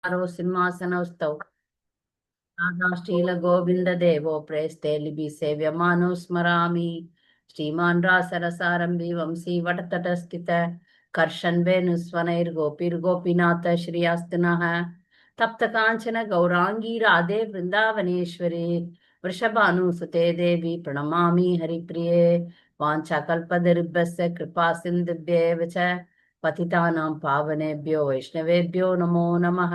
सिंहासनस्थौ श्रीलगोविन्ददेवो प्रेस्ते लिपि सेव्यमानो स्मरामि। श्रीमान् रासरसारम्भि वंशी वटतटस्थित कर्षन् वेणुस्वनैर्गोपीर्गोपीनाथ श्रियास्तु नः। तप्त काञ्चन गौराङ्गी राधे वृन्दावनेश्वरी वृषभानुसुते देवी प्रणमामि हरिप्रिये। वाञ्छाकल्पतरुभ्यश्च कृपा सिन्धुभ्येव च पतितानां पावनेभ्यो वैष्णवेभ्यो नमो नमः।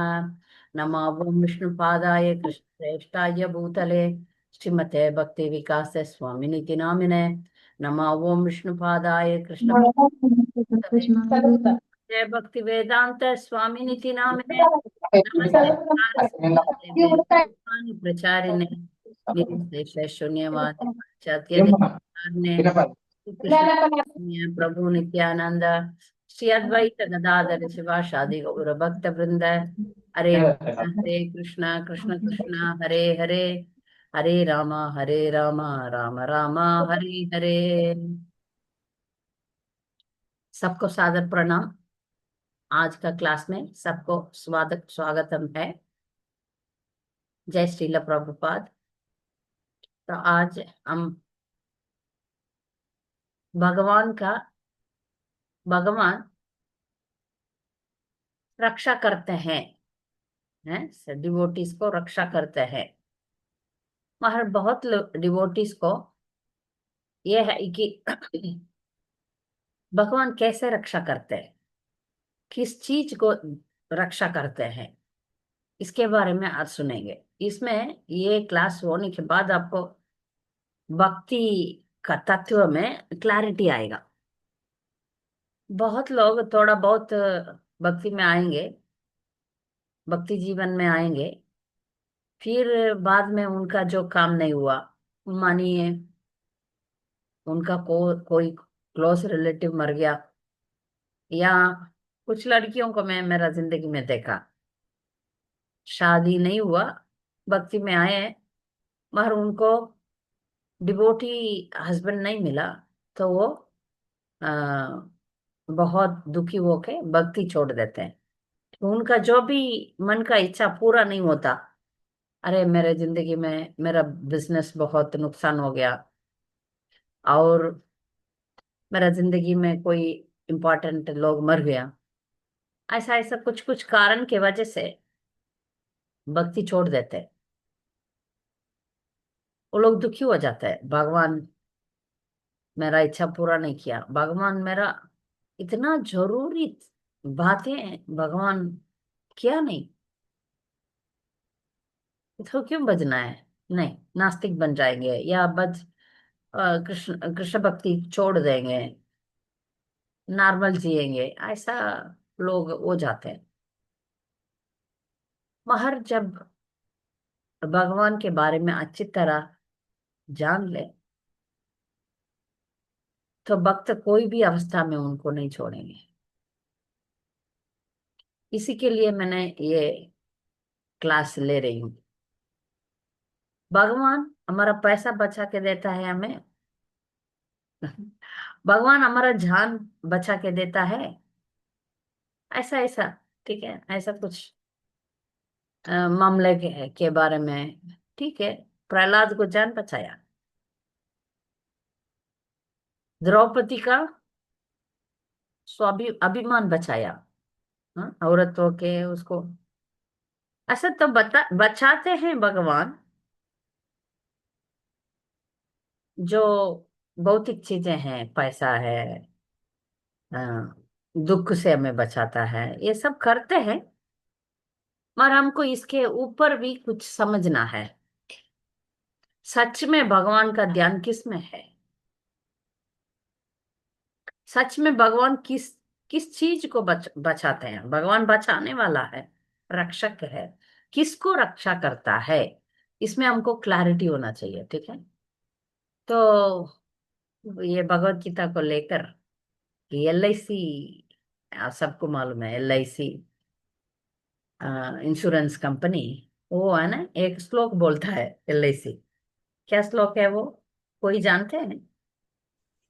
नमो ओं विष्णुपादाय कृष्णश्रेष्ठाय भूतले श्रीमते भक्ति विकास स्वामिनिति नामिने। नमो ओं विष्णुपादाय कृष्ण जय भक्ति वेदांत स्वामिनिति नामिने। नमस्ते सारस्वती देवी प्रचारिणे निर्विशेष शून्यवाद ने कृष्ण प्रभु नित्यानंद श्री अद्वैत गदाधर शिवासादि गौर भक्त वृंद। हरे कृष्णा कृष्ण कृष्णा हरे हरे हरे राम राम राम हरे हरे। सबको सादर प्रणाम। आज का क्लास में सबको स्वागतम है। जय श्रील प्रभुपाद। तो आज हम भगवान रक्षा करते हैं, डिवोटीज को रक्षा करते हैं। मगर बहुत डिवोटीज को यह है कि भगवान कैसे रक्षा करते हैं, किस चीज को रक्षा करते हैं, इसके बारे में आज सुनेंगे। इसमें ये क्लास होने के बाद आपको भक्ति का तत्व में क्लैरिटी आएगा। बहुत लोग थोड़ा बहुत भक्ति में आएंगे, भक्ति जीवन में आएंगे, फिर बाद में उनका जो काम नहीं हुआ, मानिए उनका कोई क्लोज रिलेटिव मर गया, या कुछ लड़कियों को मैं मेरा जिंदगी में देखा, शादी नहीं हुआ, भक्ति में आए मगर उनको डिवोटी हस्बैंड नहीं मिला, तो वो आ, बहुत दुखी होके भक्ति छोड़ देते हैं। तो उनका जो भी मन का इच्छा पूरा नहीं होता, अरे मेरे जिंदगी में मेरा बिजनेस बहुत नुकसान हो गया, और मेरा जिंदगी में कोई इम्पोर्टेंट लोग मर गया, ऐसा ऐसा कुछ कुछ कारण के वजह से भक्ति छोड़ देते हैं। वो लोग दुखी हो जाते हैं, भगवान मेरा इच्छा पूरा नहीं किया, भगवान मेरा इतना जरूरी बातें भगवान किया नहीं, तो क्यों बजना है। नहीं, नास्तिक बन जाएंगे या कृष्ण कृष्ण भक्ति छोड़ देंगे, नॉर्मल जिएंगे, ऐसा लोग हो जाते हैं। मगर जब भगवान के बारे में अच्छी तरह जान ले, तो भक्त कोई भी अवस्था में उनको नहीं छोड़ेंगे। इसी के लिए मैंने ये क्लास ले रही हूँ। भगवान हमारा पैसा बचा के देता है हमें, भगवान हमारा जान बचा के देता है, ऐसा ऐसा, ठीक है, ऐसा कुछ मामले के बारे में। ठीक है, प्रहलाद को जान बचाया, द्रौपदी का अभिमान बचाया, हाँ, औरतों के उसको, ऐसा तो बचाते हैं भगवान। जो भौतिक चीजें हैं, पैसा है, दुख से हमें बचाता है, ये सब करते हैं। मगर हमको इसके ऊपर भी कुछ समझना है, सच में भगवान का ध्यान किस में है, सच में भगवान किस किस चीज को बचाते हैं। भगवान बचाने वाला है, रक्षक है, किसको रक्षा करता है, इसमें हमको क्लैरिटी होना चाहिए। ठीक है, तो ये भगवत गीता को लेकर LIC, सबको मालूम है LIC इंश्योरेंस कंपनी, वो है ना, एक श्लोक बोलता है LIC। क्या श्लोक है वो, कोई जानते हैं?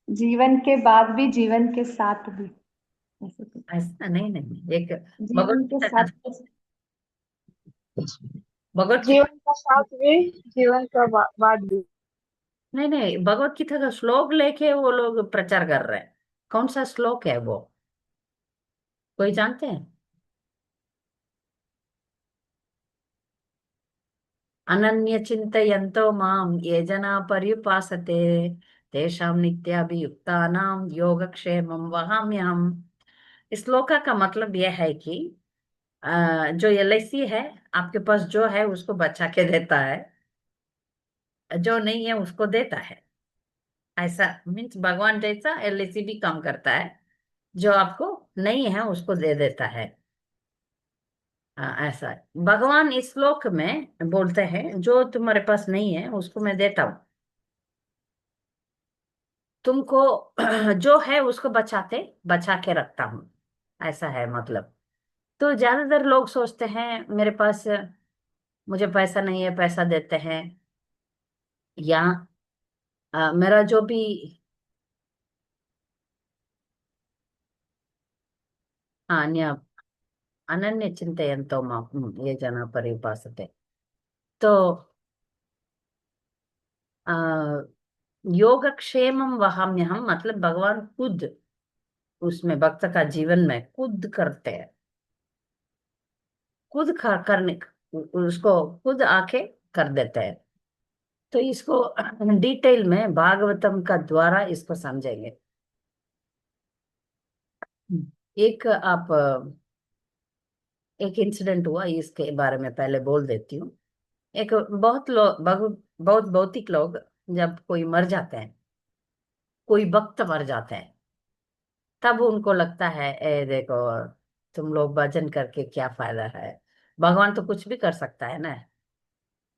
जीवन के बाद भी जीवन के साथ भी, ऐसे कुछ। ऐसा नहीं नहीं, एक भगवत जीवन के गीता का साथ। भगवत गीता। जीवन का साथ भी, जीवन का बाद भी। नहीं नहीं, भगवत गीता का श्लोक लेके वो लोग प्रचार कर रहे हैं। कौन सा श्लोक है वो, कोई जानते हैं? अनन्य चिंतयन्तो माम ये जना पर्युपासते तेषां नित्याभियुक्तानां योगक्षेमं वहाम्यहम्। इस श्लोक का मतलब यह है कि जो एलआईसी है, आपके पास जो है उसको बचा के देता है, जो नहीं है उसको देता है। ऐसा मीन्स भगवान जैसा एलआईसी भी काम करता है, जो आपको नहीं है उसको दे देता है। ऐसा है। भगवान इस श्लोक में बोलते हैं जो तुम्हारे पास नहीं है उसको मैं देता हूँ तुमको। जो है उसको बचा के रखता हूँ, ऐसा है मतलब। तो ज्यादातर लोग सोचते हैं मेरे पास, मुझे पैसा नहीं है, पैसा देते हैं, या मेरा जो भी। अन्य अनन्य चिंतयन्तो मां ये जना पर्युपासते। तो आ, योगक्षेमम वहाम्यहम मतलब भगवान खुद उसमें भक्त का जीवन में खुद करते हैं, खुद करने उसको खुद आके कर देते हैं। तो इसको डिटेल में भागवतम का द्वारा इसको समझेंगे। एक आप एक इंसिडेंट हुआ इसके बारे में पहले बोल देती हूँ। एक बहुत लोग बहुत भौतिक लोग जब कोई मर जाते हैं, कोई भक्त मर जाते हैं, तब उनको लगता है ए देखो, तुम लोग भजन करके क्या फायदा है, भगवान तो कुछ भी कर सकता है ना,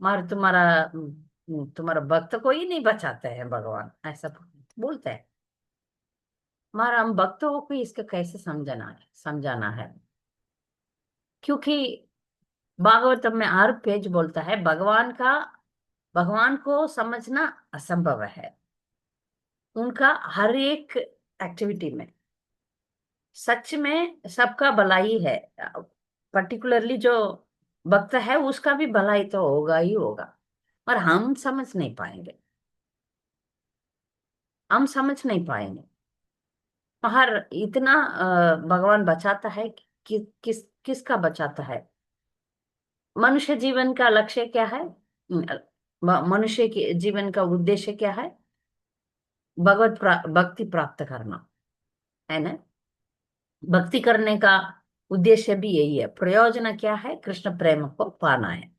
मगर तुम्हारा भक्त को ही नहीं बचाते हैं भगवान, ऐसा बोलते हैं। मगर हम भक्तों को इसका कैसे समझाना है, क्योंकि भागवतम में हर पेज बोलता है भगवान को समझना असंभव है। उनका हर एक एक्टिविटी में सच में सबका भलाई है। पर्टिकुलरली जो भक्त है उसका भी भलाई तो होगा ही होगा, पर हम समझ नहीं पाएंगे। हर इतना भगवान बचाता है किसका बचाता है। मनुष्य जीवन का लक्ष्य क्या है? मनुष्य के जीवन का उद्देश्य क्या है? भक्ति प्राप्त करना है ना। भक्ति करने का उद्देश्य भी यही है। प्रयोजन क्या है? कृष्ण प्रेम को पाना है,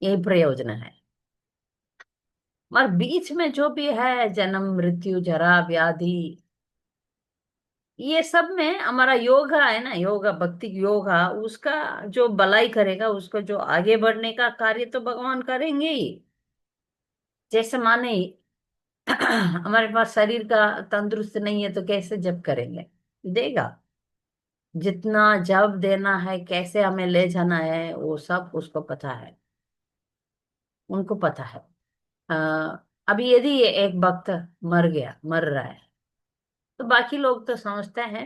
यही प्रयोजन है। और बीच में जो भी है जन्म मृत्यु जरा व्याधि, ये सब में हमारा योगा है ना, योगा भक्ति योगा उसका जो भलाई करेगा, उसको जो आगे बढ़ने का कार्य तो भगवान करेंगे ही। जैसे माने हमारे पास शरीर का तंदुरुस्त नहीं है तो कैसे जप करेंगे? देगा। जितना जब देना है, कैसे हमें ले जाना है, वो सब उसको पता है, उनको पता है। अ, अभी यदि ये एक भक्त मर रहा है, तो बाकी लोग तो समझते हैं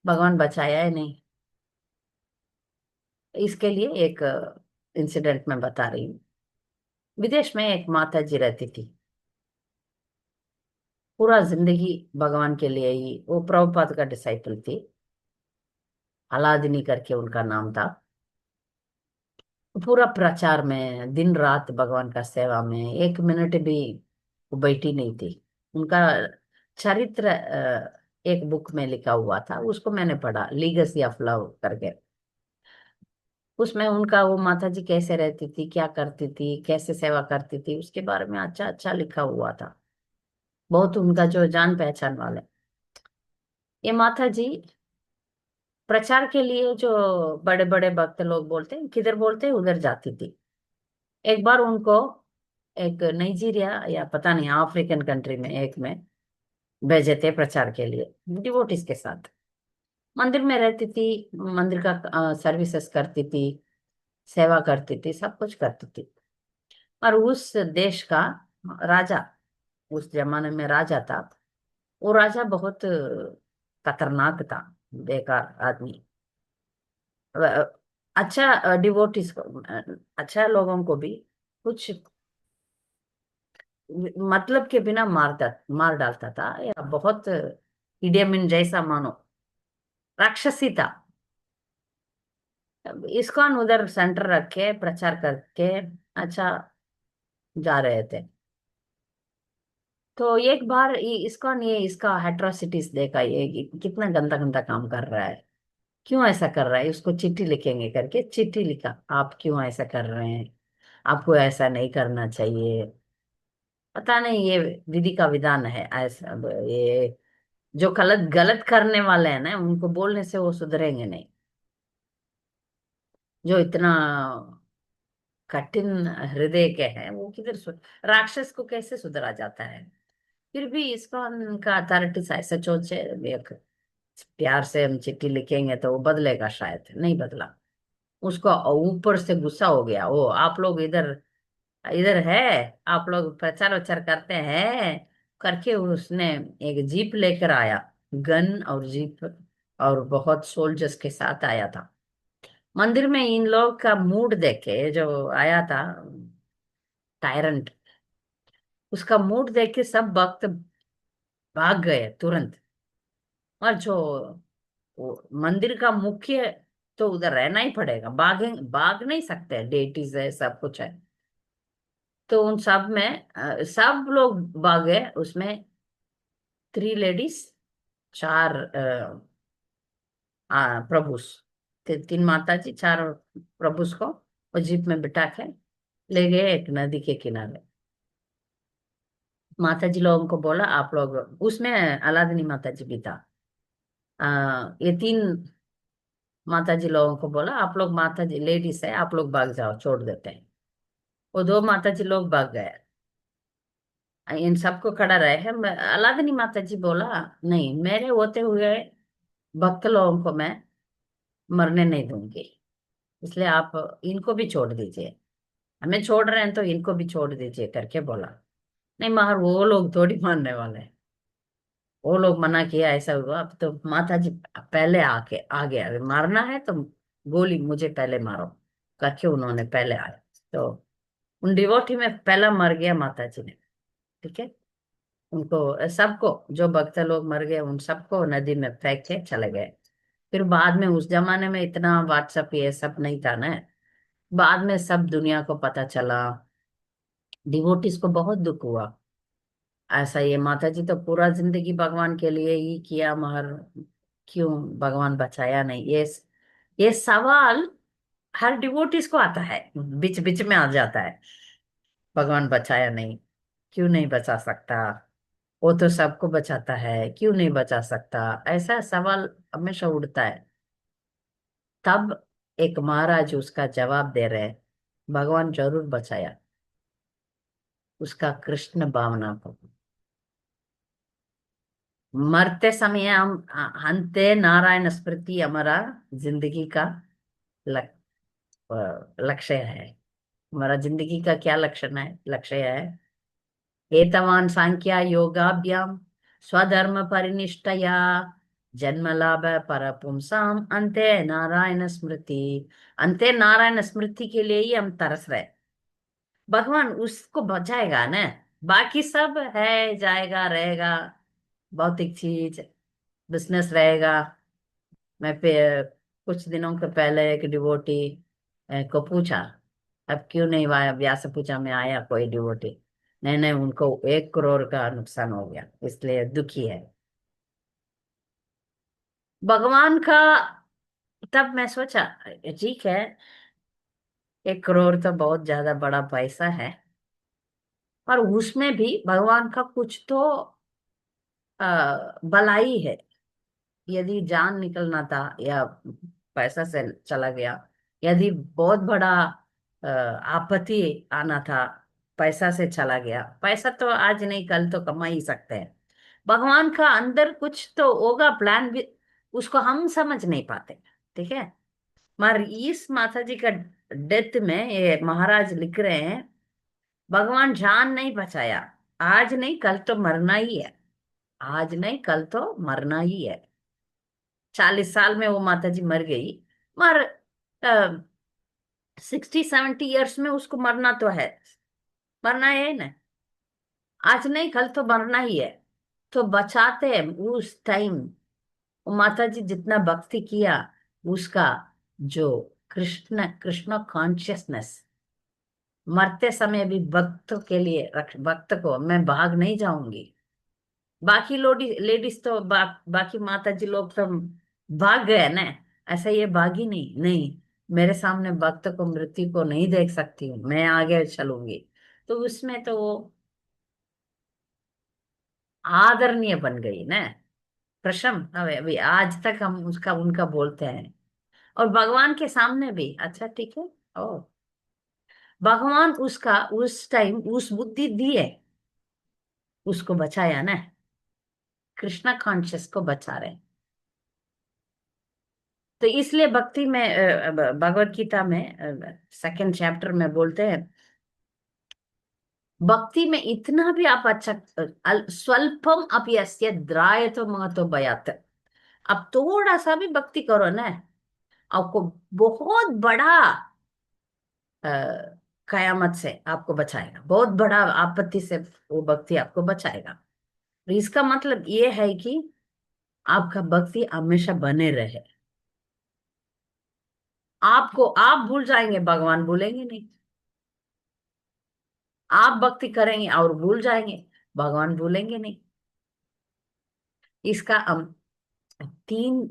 भगवान बचाया है नहीं। इसके लिए एक इंसिडेंट मैं बता रही हूँ। विदेश में एक माता जी रहती थी, पूरा जिंदगी भगवान के लिए ही। वो प्रभुपाद का डिसाइपल थी, अलादिनी करके उनका नाम था। पूरा प्रचार में दिन रात भगवान का सेवा में, एक मिनट भी वो बैठी नहीं थी। उनका चरित्र एक बुक में लिखा हुआ था, उसको मैंने पढ़ा, लीगेसी ऑफ लव करके। उसमें उनका वो माता जी कैसे रहती थी, क्या करती थी, कैसे सेवा करती थी, उसके बारे में अच्छा अच्छा लिखा हुआ था। बहुत उनका जो जान पहचान वाले, ये माता जी प्रचार के लिए जो बड़े बड़े भक्त लोग बोलते हैं किधर बोलते हैं उधर जाती थी। एक बार उनको एक नाइजीरिया या पता नहीं अफ्रीकन कंट्री में एक में भेजे थे प्रचार के लिए, डिवोटिस के साथ। मंदिर में रहती थी, मंदिर का सर्विसेज करती थी, सेवा करती थी, सब कुछ करती थी। और उस देश का राजा, उस जमाने में राजा था, वो राजा बहुत खतरनाक था, बेकार आदमी। अच्छा डिवोटीज को, अच्छा लोगों को भी कुछ मतलब के बिना मार डालता था, या बहुत इडियमिन जैसा मानो, राक्षसी था। अब इस्कॉन उधर सेंटर रख के प्रचार करके अच्छा जा रहे थे। तो एक बार इस्कॉन ये इसका हेट्रोसिटीज देखा, ये कितना गंदा गंदा काम कर रहा है, क्यों ऐसा कर रहा है, उसको चिट्ठी लिखेंगे करके चिट्ठी लिखा, आप क्यों ऐसा कर रहे हैं, आपको ऐसा नहीं करना चाहिए। पता नहीं ये विधि का विधान है ऐसा। अब ये जो गलत गलत करने वाले हैं ना, उनको बोलने से वो सुधरेंगे नहीं। जो इतना कठिन हृदय के हैं वो किधर राक्षस को कैसे सुधरा जाता है। फिर भी इसका उनका अथॉरिटीज ऐसे सोचे, एक प्यार से हम चिट्ठी लिखेंगे तो वो बदलेगा, शायद नहीं बदला। उसको ऊपर से गुस्सा हो गया, वो आप लोग इधर इधर है, आप लोग प्रचार वचार करते हैं करके उसने एक जीप लेकर आया, गन और जीप और बहुत सोल्जर्स के साथ आया था। मंदिर में इन लोग का मूड देखे जो आया था, टायरंट, उसका मूड देख के सब भक्त भाग गए तुरंत। और जो मंदिर का मुख्य, तो उधर रहना ही पड़ेगा, भाग नहीं सकते, डेटीज है सब कुछ है। तो उन सब में सब लोग भागे उसमें, 3 लेडीज, 4 प्रभुस, 3 माता जी, 4 प्रभुस को वो जीप में बिठा के ले गए एक नदी के किनारे। माता जी लोगों को बोला आप लोग, उसमें अलादनी माता जी भी था। ये 3 माता जी लोगों को बोला आप लोग, माता जी लेडीज है, आप लोग भाग जाओ, छोड़ देते हैं। वो 2 माता जी लोग भाग गए, इन सबको खड़ा रहे हैं। अलादनी माता जी बोला नहीं, मेरे होते हुए भक्त लोगों को मैं मरने नहीं दूंगी, इसलिए आप इनको भी छोड़ दीजिए, हमें छोड़ रहे हैं तो इनको भी छोड़ दीजिए करके बोला। नहीं मगर वो लोग थोड़ी मानने वाले हैं, वो लोग मना किया, ऐसा हुआ। अब तो माता जी पहले आके आगे, अगर मारना है तो गोली मुझे पहले मारो करके उन्होंने पहले आया। तो उन डिवोटी में पहला मर गया माता जी ने। ठीक है, उनको सबको, जो भक्त लोग मर गए उन सबको नदी में फेंक के चले गए। फिर बाद में, उस जमाने में इतना व्हाट्सएप ये सब नहीं था ना, बाद में सब दुनिया को पता चला, डिवोटीज को बहुत दुख हुआ। ऐसा ये माता जी तो पूरा जिंदगी भगवान के लिए ही किया, मगर क्यों भगवान बचाया नहीं, ये सवाल हर डिवोटीज को आता है, बीच बीच में आ जाता है। भगवान बचाया नहीं, क्यों नहीं बचा सकता, वो तो सबको बचाता है, क्यों नहीं बचा सकता, ऐसा सवाल हमेशा उठता है। तब एक महाराज उसका जवाब दे रहे हैं, भगवान जरूर बचाया, उसका कृष्ण भावना को। मरते समय हम अंते नारायण स्मृति हमारा जिंदगी का लक, लक्ष्य है। हमारा जिंदगी का क्या लक्ष्य है, एतवान सांख्या योगाभ्याम स्वधर्म परिनिष्ठया जन्म लाभ परपुंसाम अंते नारायण स्मृति। अंते नारायण स्मृति के लिए ही हम तरस रहे। भगवान उसको बचाएगा ना, बाकी सब है जाएगा रहेगा, भौतिक चीज, बिजनेस रहेगा। मैं कुछ दिनों के पहले एक डिवोटी को पूछा, अब क्यों नहीं आया, व्यास पूछा में आया कोई डिवोटी, नहीं नहीं उनको 1 करोड़ का नुकसान हो गया इसलिए दुखी है। भगवान का, तब मैं सोचा ठीक है, 1 करोड़ तो बहुत ज्यादा बड़ा पैसा है, पर उसमें भी भगवान का कुछ तो भलाई है। यदि जान निकलना था या पैसा से चला गया, यदि बहुत बड़ा आपत्ति आना था, पैसा से चला गया, पैसा तो आज नहीं कल तो कमा ही सकते हैं। भगवान का अंदर कुछ तो होगा प्लान भी, उसको हम समझ नहीं पाते। ठीक है, मगर इस माता जी का डेथ में ये महाराज लिख रहे हैं, भगवान जान नहीं बचाया, आज नहीं कल तो मरना ही है, आज नहीं कल तो मरना ही है। 40 साल में वो माता जी मर गई, मर 60-70 ईयर्स में उसको मरना तो है, मरना है ना, आज नहीं कल तो मरना ही है। तो बचाते हैं उस टाइम। माता जी जितना भक्ति किया, उसका जो कृष्ण कृष्ण कॉन्शियसनेस, मरते समय भी भक्त के लिए भक्त को मैं भाग नहीं जाऊंगी। बाकी लेडीज तो बाकी माता जी लोग तो भाग गए ना, ऐसा ये भागी नहीं, नहीं, मेरे सामने भक्त को मृत्यु को नहीं देख सकती हूँ, मैं आगे चलूंगी। तो उसमें तो वो आदरणीय बन गई ना, प्रशम अभी अभी आज तक हम उसका उनका बोलते हैं। और भगवान के सामने भी, अच्छा ठीक है, ओ, भगवान उसका उस टाइम उस बुद्धि दी है, उसको बचाया ना, कृष्णा कॉन्शियस को बचा रहे। तो इसलिए भक्ति में भगवत गीता में सेकंड चैप्टर में बोलते हैं, भक्ति में इतना भी आप अच्छा, स्वल्पम अपि यस्य द्रायतो महतो भयात्, आप थोड़ा सा भी भक्ति करो ना, आपको बहुत बड़ा अ, कयामत से आपको बचाएगा, बहुत बड़ा आपत्ति से वो भक्ति आपको बचाएगा। तो इसका मतलब ये है कि आपका भक्ति हमेशा बने रहे। आपको आप भूल जाएंगे, भगवान भूलेंगे नहीं। आप भक्ति करेंगे और भूल जाएंगे, भगवान भूलेंगे नहीं। इसका हम तीन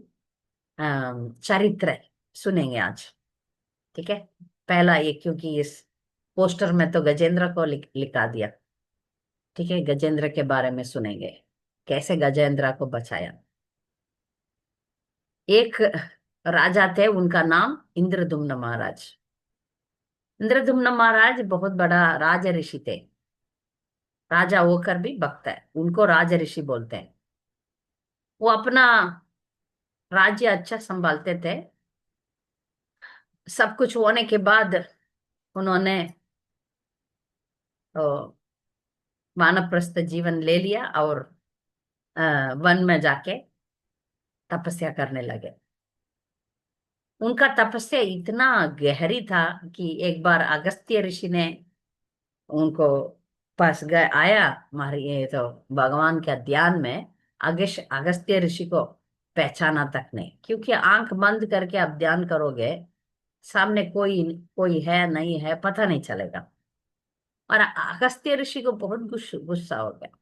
चरित्र सुनेंगे आज, ठीक है। पहला ये, क्योंकि इस पोस्टर में तो गजेंद्र को लिखा दिया, ठीक है, गजेंद्र के बारे में सुनेंगे, कैसे गजेंद्र को बचाया। एक राजा थे, उनका नाम इंद्रदुम्न महाराज। इंद्रदुम्न महाराज बहुत बड़ा राज ऋषि थे, राजा होकर भी भक्त है, उनको राज ऋषि बोलते हैं। वो अपना राज्य अच्छा संभालते थे। सब कुछ होने के बाद उन्होंने अ, वानप्रस्थ जीवन ले लिया और वन में जाके तपस्या करने लगे। उनका तपस्या इतना गहरी था कि एक बार अगस्त्य ऋषि ने उनको पास गए आया, हमारे ये तो भगवान के ध्यान में, अगस्त्य ऋषि को पहचाना तक नहीं, क्योंकि आंख बंद करके आप ध्यान करोगे, सामने कोई कोई है नहीं है पता नहीं चलेगा। और अगस्त्य ऋषि को बहुत गुस्सा हो गया,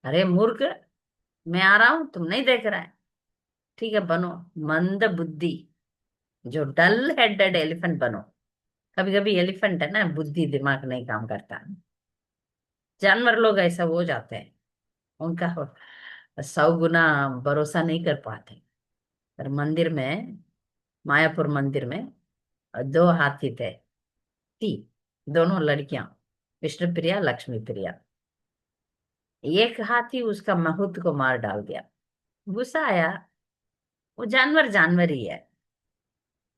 अरे मूर्ख, मैं आ रहा हूं तुम नहीं देख रहा है, ठीक है बनो मंद बुद्धि, जो डल हेडेड एलिफेंट बनो। कभी कभी एलिफेंट है ना, बुद्धि दिमाग नहीं काम करता, जानवर लोग ऐसा हो जाते हैं, उनका 100 गुना भरोसा नहीं कर पाते। पर मंदिर में, मायापुर मंदिर में दो हाथी थे, थी दोनों लड़कियां, विष्णु प्रिया लक्ष्मी प्रिया। एक हाथी उसका महूत को मार डाल दिया, गुस्सा आया, वो जानवर जानवर ही है,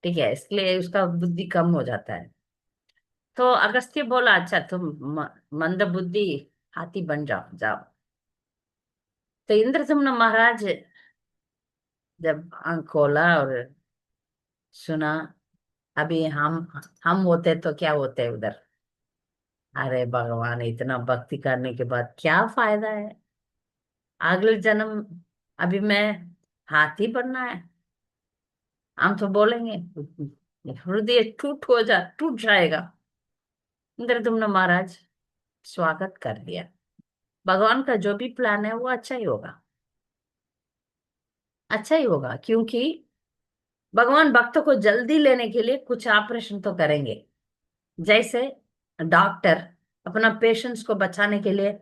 ठीक है, इसलिए उसका बुद्धि कम हो जाता है। तो अगस्त्य बोला, अच्छा तुम मंद बुद्धि हाथी बन जाओ जाओ। तो इंद्रदुम्न महाराज जब आंख खोला और सुना, अभी हम होते तो क्या होते उधर, अरे भगवान इतना भक्ति करने के बाद क्या फायदा है, अगले जन्म अभी मैं हाथी बनना है, हम तो बोलेंगे, हृदय टूट जाएगा। इंद्रदुम्न महाराज स्वागत कर दिया, भगवान का जो भी प्लान है वो अच्छा ही होगा, अच्छा ही होगा, क्योंकि भगवान भक्तों को जल्दी लेने के लिए कुछ ऑपरेशन तो करेंगे। जैसे डॉक्टर अपना पेशेंट्स को बचाने के लिए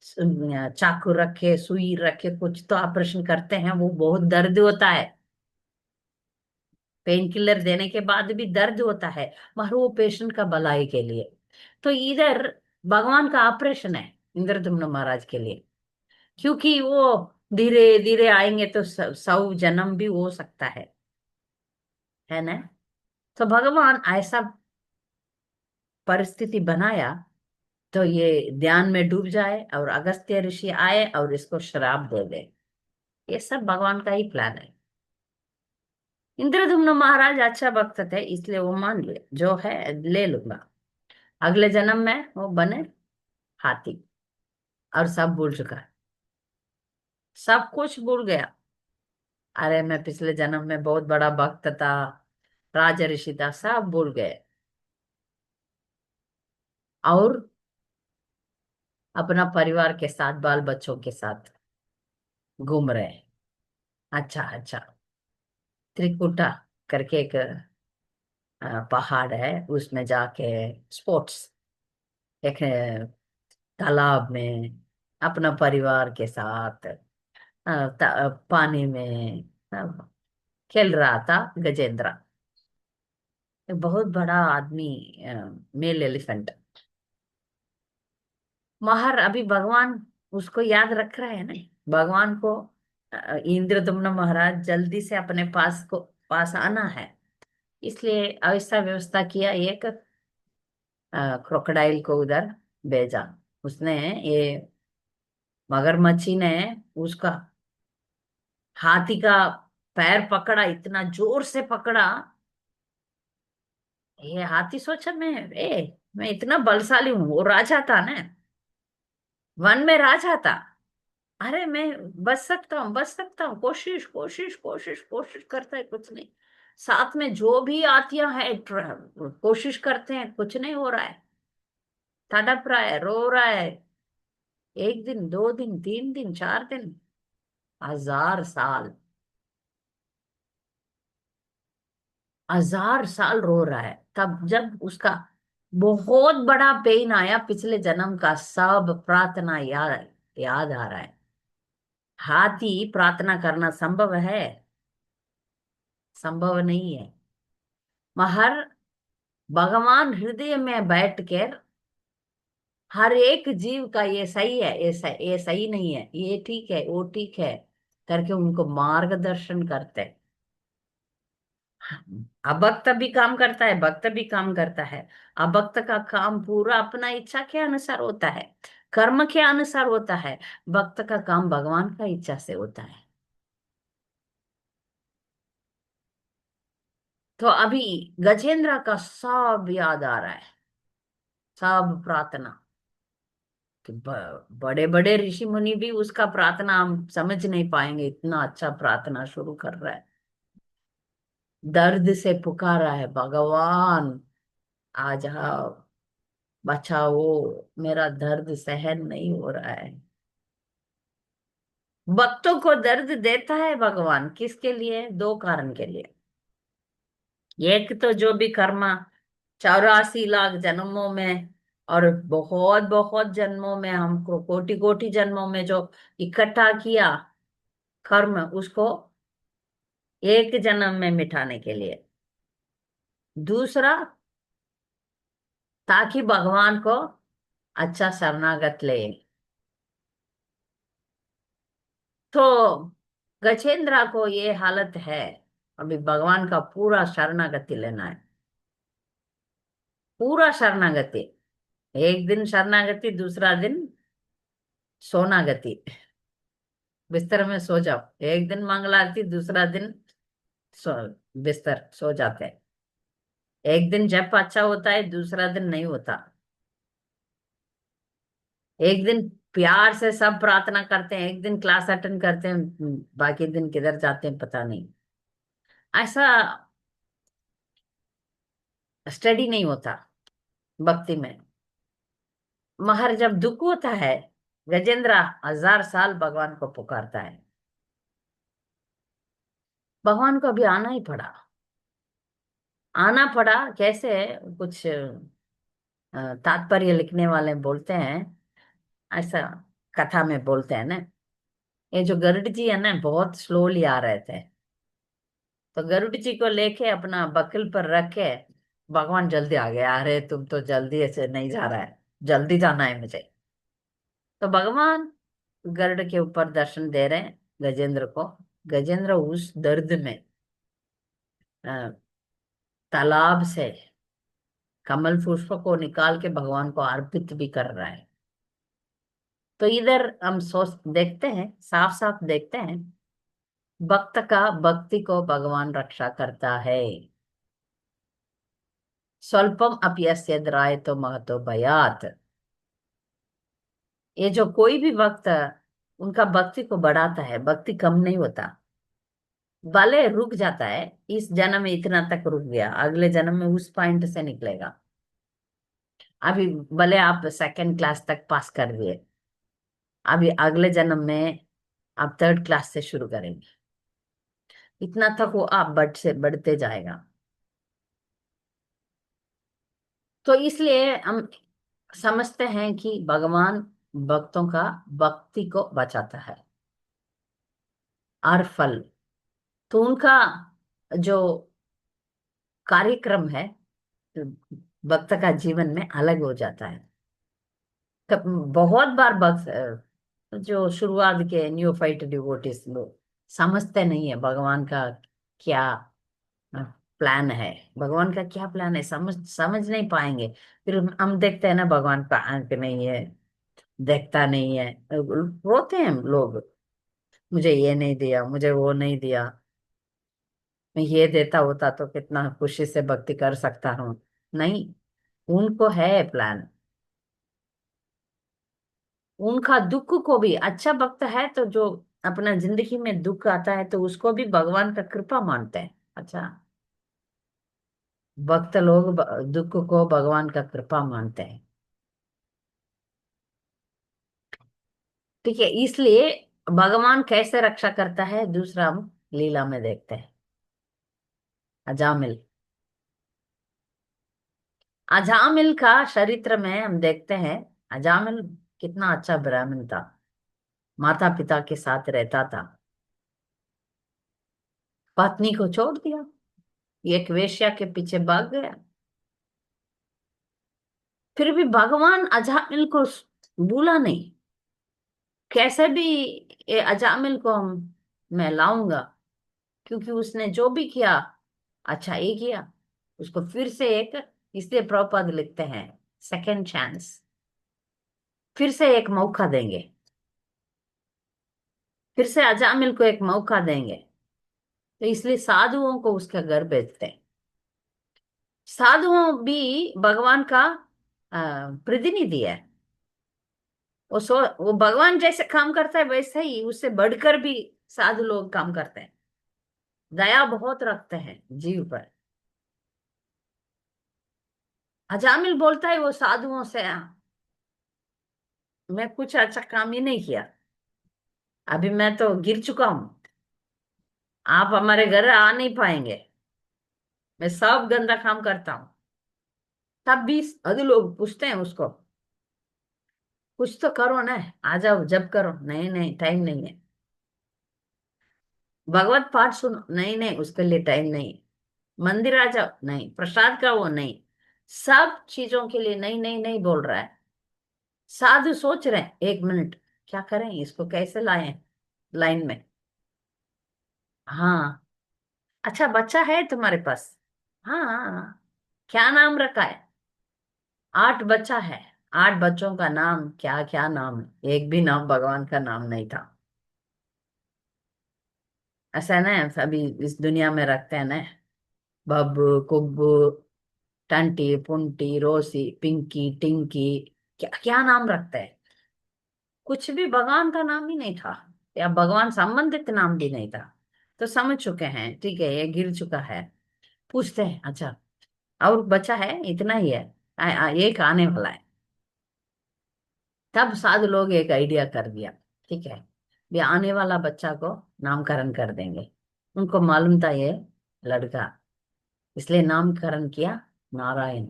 चाकू रखे, सुई रखे, कुछ तो ऑपरेशन करते हैं, वो बहुत दर्द होता है, पेन किलर देने के बाद भी दर्द होता है, मगर वो पेशेंट का भलाई के लिए। तो इधर भगवान का ऑपरेशन है इंद्रदुम्न महाराज के लिए, क्योंकि वो धीरे धीरे आएंगे तो 100 जन्म भी हो सकता है ना। तो भगवान ऐसा परिस्थिति बनाया, तो ये ध्यान में डूब जाए और अगस्त्य ऋषि आए और इसको श्राप दे दे। ये सब भगवान का ही प्लान है। इंद्रदुम्न महाराज अच्छा भक्त थे, इसलिए वो मान लिए, जो है ले लूंगा। अगले जन्म में वो बने हाथी। और सब भूल चुका है, सब कुछ भूल गया। अरे मैं पिछले जन्म में बहुत बड़ा भक्त था, राज ऋषि था, सब भूल गए। और अपना परिवार के साथ, बाल बच्चों के साथ घूम रहे हैं। अच्छा अच्छा। त्रिकुटा करके एक पहाड़ है, उसमें जाके स्पोर्ट्स, एक तालाब में अपना परिवार के साथ पानी में खेल रहा था गजेंद्र। एक बहुत बड़ा आदमी, मेल एलिफेंट। महार अभी भगवान उसको याद रख रहे हैं ना, भगवान को इंद्रदुम्न महाराज जल्दी से अपने पास आना है, इसलिए ऐसा व्यवस्था किया। एक क्रोकोडाइल को उधर भेजा उसने। ये मगरमच्छी ने उसका हाथी का पैर पकड़ा, इतना जोर से पकड़ा। ये हाथी सोचा, मैं इतना बलशाली हूँ, वो राजा था ना, वन में राजा था। अरे मैं बच सकता हूँ, बच सकता हूँ, कोशिश कोशिश कोशिश कोशिश करता है, कुछ नहीं। साथ में जो भी आतियां हैं कोशिश करते हैं, कुछ नहीं हो रहा है। तड़प रहा है, रो रहा है। एक दिन, 2 दिन, 3 दिन, 4 दिन, 1000 साल, 1000 साल रो रहा है। तब जब उसका बहुत बड़ा पेन आया, पिछले जन्म का सब प्रार्थना याद याद आ रहा है। हाथी प्रार्थना करना संभव है? संभव नहीं है। मगर भगवान हृदय में बैठ कर हर एक जीव का ये सही है, ये सही नहीं है, ये ठीक है, वो ठीक है करके उनको मार्गदर्शन करते हैं। अभक्त भी काम करता है, भक्त भी काम करता है। अभक्त का काम पूरा अपना इच्छा के अनुसार होता है, कर्म के अनुसार होता है। भक्त का काम भगवान का इच्छा से होता है। तो अभी गजेंद्र का सब याद आ रहा है, सब प्रार्थना। कि बड़े बड़े ऋषि मुनि भी उसका प्रार्थना हम समझ नहीं पाएंगे, इतना अच्छा प्रार्थना शुरू कर रहा है। दर्द से पुकारा है, भगवान आ जाओ, बचाओ, मेरा दर्द सहन नहीं हो रहा है। भक्तों को दर्द देता है भगवान, किसके लिए? दो कारण के लिए। एक तो जो भी कर्मा 84 लाख जन्मों में और बहुत बहुत जन्मों में, हमको कोटि कोटि जन्मों में जो इकट्ठा किया कर्म, उसको एक जन्म में मिटाने के लिए। दूसरा, ताकि भगवान को अच्छा शरणागत ले। तो गजेंद्र को ये हालत है, अभी भगवान का पूरा शरणागति लेना है, पूरा शरणागति। एक दिन शरणागति, दूसरा दिन सोनागति, बिस्तर में सो जाओ। एक दिन मंगलारती, दूसरा दिन सो बिस्तर सो जाते हैं। एक दिन जप अच्छा होता है, दूसरा दिन नहीं होता। एक दिन प्यार से सब प्रार्थना करते हैं, एक दिन क्लास अटेंड करते हैं, बाकी दिन किधर जाते हैं पता नहीं। ऐसा स्टडी नहीं होता भक्ति में। मगर जब दुख होता है, गजेंद्र 1000 साल भगवान को पुकारता है। भगवान को अभी आना ही पड़ा। आना पड़ा कैसे? कुछ तात्पर्य लिखने वाले बोलते हैं, ऐसा कथा में बोलते हैं ना, ये जो गरुड़ जी है ना, बहुत स्लोली आ रहे थे। तो गरुड़ जी को लेके अपना बकल पर रख के भगवान जल्दी आ गया। अरे तुम तो जल्दी ऐसे नहीं जा रहा है, जल्दी जाना है मुझे। तो भगवान गरुड़ के ऊपर दर्शन दे रहे हैं गजेंद्र को। गजेंद्र उस दर्द में अ, तालाब से कमल पुष्प को निकाल के भगवान को अर्पित भी कर रहा है। तो इधर हम सोच देखते हैं, साफ साफ देखते हैं, भक्त का भक्ति को भगवान रक्षा करता है। स्वल्पम अप्यस्य तो महतो भयात। ये जो कोई भी भक्त उनका भक्ति को बढ़ाता है, भक्ति कम नहीं होता। भले रुक जाता है, इस जन्म में इतना तक रुक गया, अगले जन्म में उस पॉइंट से निकलेगा। अभी भले आप सेकंड क्लास तक पास कर दिए, अभी अगले जन्म में आप थर्ड क्लास से शुरू करेंगे। इतना तक वो आप बढ़ से बढ़ते जाएगा। तो इसलिए हम समझते हैं कि भगवान भक्तों का भक्ति को बचाता है। और फल तो उनका जो कार्यक्रम है भक्त का जीवन में अलग हो जाता है। बहुत बार भक्त जो शुरुआत के न्यूफाइट डिवोटीज लोग समझते नहीं है भगवान का क्या प्लान है। भगवान का क्या प्लान है समझ समझ नहीं पाएंगे। फिर हम देखते हैं ना, भगवान का आंख नहीं है, देखता नहीं है, रोते हैं लोग, मुझे ये नहीं दिया, मुझे वो नहीं दिया, मैं ये देता होता तो कितना खुशी से भक्ति कर सकता हूँ। नहीं, उनको है प्लान। उनका दुख को भी, अच्छा भक्त है तो जो अपना जिंदगी में दुख आता है तो उसको भी भगवान का कृपा मानते हैं। अच्छा, भक्त लोग दुख को भगवान का कृपा मानते हैं। ठीक है, इसलिए भगवान कैसे रक्षा करता है दूसरा हम लीला में देखते हैं। अजामिल, अजामिल का चरित्र में हम देखते हैं। अजामिल कितना अच्छा ब्राह्मण था, माता पिता के साथ रहता था, पत्नी को छोड़ दिया, एक वेश्या के पीछे भाग गया। फिर भी भगवान अजामिल को भूला नहीं। कैसे भी ये अजामिल को मैं लाऊंगा, क्योंकि उसने जो भी किया अच्छा ही किया। उसको फिर से एक, इसलिए प्रभुपाद लिखते हैं सेकंड चांस, फिर से एक मौका देंगे, फिर से अजामिल को एक मौका देंगे। तो इसलिए साधुओं को उसके घर भेजते हैं। साधुओं भी भगवान का प्रतिनिधि है। वो भगवान जैसे काम करता है वैसे ही उससे बढ़कर भी साधु लोग काम करते हैं। दया बहुत रखते हैं जीव पर। अजामिल बोलता है वो साधुओं से, मैं कुछ अच्छा काम ही नहीं किया, अभी मैं तो गिर चुका हूं, आप हमारे घर आ नहीं पाएंगे, मैं सब गंदा काम करता हूँ। तब भी साधु लोग पूछते हैं उसको, कुछ तो करो ना, आ जाओ जब करो, नहीं नहीं टाइम नहीं है। भगवत पाठ सुनो, नहीं नहीं उसके लिए टाइम नहीं। मंदिर आ जाओ, नहीं। प्रसाद का वो नहीं। सब चीजों के लिए नहीं नहीं नहीं बोल रहा है। साधु सोच रहे हैं, एक मिनट क्या करें, इसको कैसे लाएं लाइन में। हाँ, अच्छा बच्चा है तुम्हारे पास? हाँ हाँ हाँ। क्या नाम रखा है? 8 बच्चा है। 8 बच्चों का नाम क्या क्या नाम है, एक भी नाम भगवान का नाम नहीं था। ऐसा है ना, अभी इस दुनिया में रखते हैं ना, बब्बू कुब्बू, टंटी पुंटी रोसी पिंकी टिंकी, क्या क्या नाम रखते हैं। कुछ भी भगवान का नाम ही नहीं था, या भगवान संबंधित नाम भी नहीं था। तो समझ चुके हैं, ठीक है ये गिर चुका है। पूछते हैं अच्छा, और बचा है इतना ही है, एक आने वाला है। तब साधु लोग एक आइडिया कर दिया, ठीक है भी आने वाला बच्चा को नामकरण कर देंगे। उनको मालूम था ये लड़का, इसलिए नामकरण किया नारायण।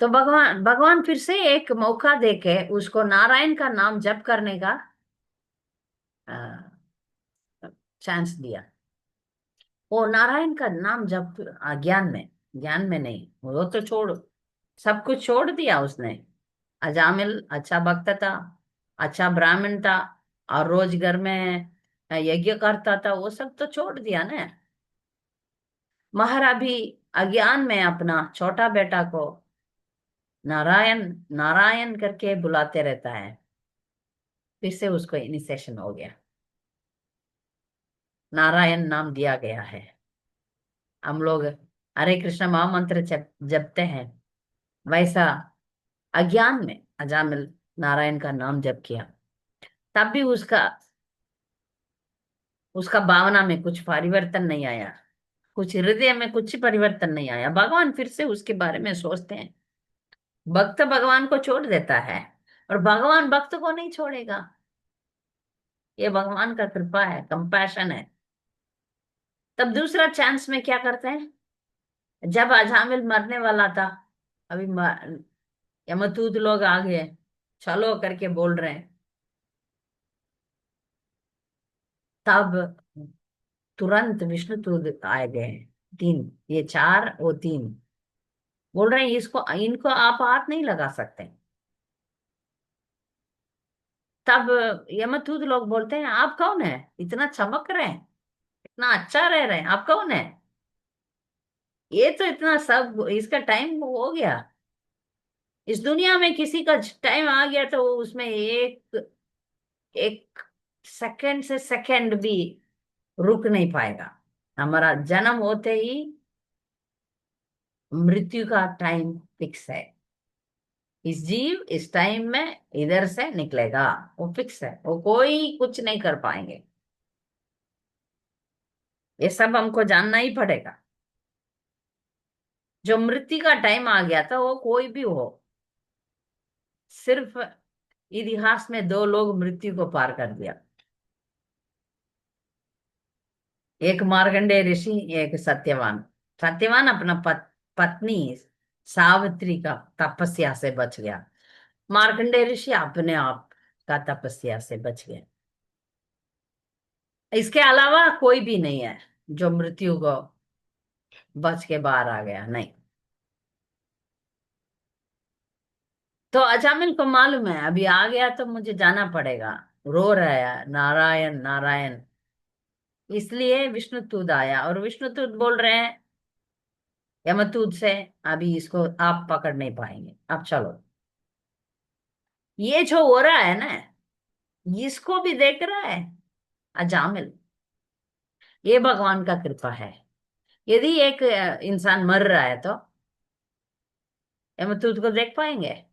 तो भगवान भगवान फिर से एक मौका देके उसको नारायण का नाम जप करने का चांस दिया। वो नारायण का नाम जप ज्ञान में, ज्ञान में नहीं, वो तो छोड़, सब कुछ छोड़ दिया उसने। अजामिल अच्छा भक्त था, अच्छा ब्राह्मण था, और रोज घर में यज्ञ करता था, वो सब तो छोड़ दिया ना। महाराज भी अज्ञान में अपना छोटा बेटा को नारायण नारायण करके बुलाते रहता है। फिर से उसको इनिशिएशन हो गया। नारायण नाम दिया गया है। हम लोग हरे कृष्ण महामंत्र जपते हैं, वैसा अज्ञान में अजामिल नारायण का नाम जप किया, तब भी उसका उसका भावना में कुछ परिवर्तन नहीं आया, कुछ हृदय में कुछ परिवर्तन नहीं आया। भगवान फिर से उसके बारे में सोचते हैं। भक्त भगवान को छोड़ देता है और भगवान भक्त को नहीं छोड़ेगा। ये भगवान का कृपा है, कंपैशन है। तब दूसरा चांस में क्या करते हैं, जब अजामिल मरने वाला था, अभी यमदूत लोग आ गए, चलो करके बोल रहे हैं, तब तुरंत विष्णुदूत आए गए। तीन, ये चार वो तीन, बोल रहे हैं इसको इनको आप हाथ नहीं लगा सकते। तब यमदूत लोग बोलते हैं आप कौन है, इतना चमक रहे हैं, इतना अच्छा रह रहे हैं, आप कौन है? ये तो इतना सब इसका टाइम हो गया, इस दुनिया में किसी का टाइम आ गया तो उसमें एक एक सेकंड से सेकंड भी रुक नहीं पाएगा। हमारा जन्म होते ही मृत्यु का टाइम फिक्स है। इस जीव इस टाइम में इधर से निकलेगा, वो फिक्स है, वो कोई कुछ नहीं कर पाएंगे। ये सब हमको जानना ही पड़ेगा। जो मृत्यु का टाइम आ गया था वो कोई भी हो, सिर्फ इतिहास में दो लोग मृत्यु को पार कर दिया, एक मार्कंडेय ऋषि, एक सत्यवान। सत्यवान अपना पत्नी सावित्री का तपस्या से बच गया, मार्कंडेय ऋषि अपने आप का तपस्या से बच गए। इसके अलावा कोई भी नहीं है जो मृत्यु को बच के बाहर आ गया, नहीं। तो अजामिल को मालूम है अभी आ गया तो मुझे जाना पड़ेगा, रो रहा है नारायण नारायण। इसलिए विष्णुतूत आया और विष्णुतूत बोल रहे हैं यमदूत से, अभी इसको आप पकड़ नहीं पाएंगे, अब चलो। ये जो हो रहा है ना, इसको भी देख रहा है अजामिल। ये भगवान का कृपा है। यदि एक इंसान मर रहा है तो यमदूत को देख पाएंगे?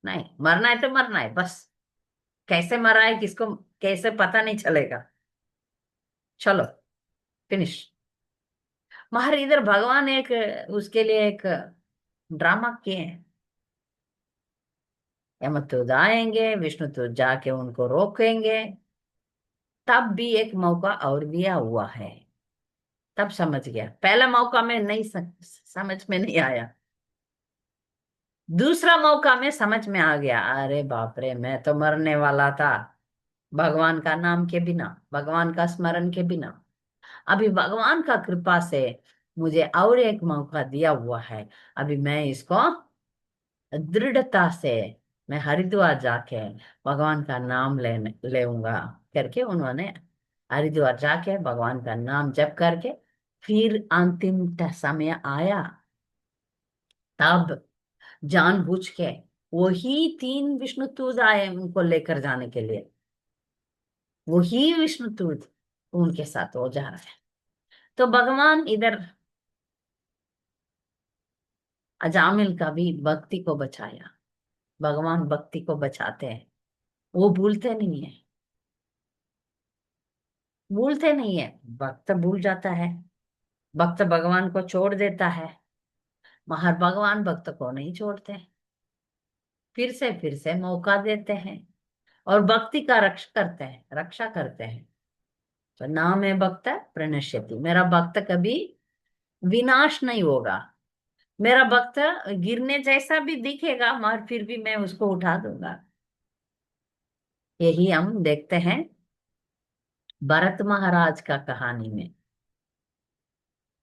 नहीं, मरना है तो मरना है बस। कैसे मरा है किसको कैसे पता नहीं चलेगा, चलो फिनिश। मगर इधर भगवान एक उसके लिए एक ड्रामा किए हैं। यमदूत आएंगे, विष्णु तो जाके उनको रोकेंगे, तब भी एक मौका और दिया हुआ है। तब समझ गया, पहला मौका में नहीं समझ में नहीं आया, दूसरा मौका में समझ में आ गया, अरे बाप रे मैं तो मरने वाला था भगवान का नाम के बिना, भगवान का स्मरण के बिना। अभी भगवान का कृपा से मुझे और एक मौका दिया हुआ है, अभी मैं इसको दृढ़ता से मैं हरिद्वार जाके भगवान का नाम लेने लेऊंगा करके उन्होंने हरिद्वार जाके भगवान का नाम जप करके, फिर अंतिम समय आया, तब जानबूझ के वही तीन विष्णुदूत आए उनको लेकर जाने के लिए, वही विष्णुदूत उनके साथ हो जा रहा है। तो भगवान इधर अजामिल का भी भक्ति को बचाया। भगवान भक्ति को बचाते हैं, वो भूलते नहीं है, भूलते नहीं है। भक्त भूल जाता है, भक्त भगवान को छोड़ देता है, मगर भगवान भक्त को नहीं छोड़ते, फिर से मौका देते हैं और भक्ति का रक्षा करते हैं। तो नाम है भक्त प्रणश्यति, मेरा भक्त कभी विनाश नहीं होगा। मेरा भक्त गिरने जैसा भी दिखेगा मगर फिर भी मैं उसको उठा दूंगा। यही हम देखते हैं भरत महाराज का कहानी में।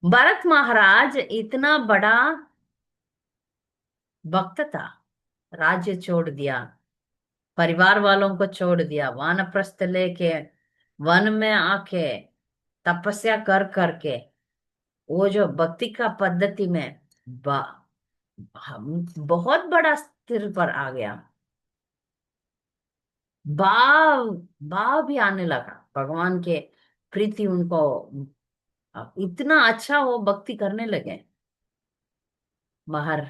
भरत महाराज इतना बड़ा भक्त था, राज्य छोड़ दिया, परिवार वालों को छोड़ दिया, वानप्रस्थ लेके वन में आके तपस्या कर करके वो जो भक्ति का पद्धति में हम बहुत बड़ा स्तर पर आ गया। भाव भाव भी आने लगा भगवान के प्रीति उनको इतना अच्छा वो भक्ति करने लगे। बाहर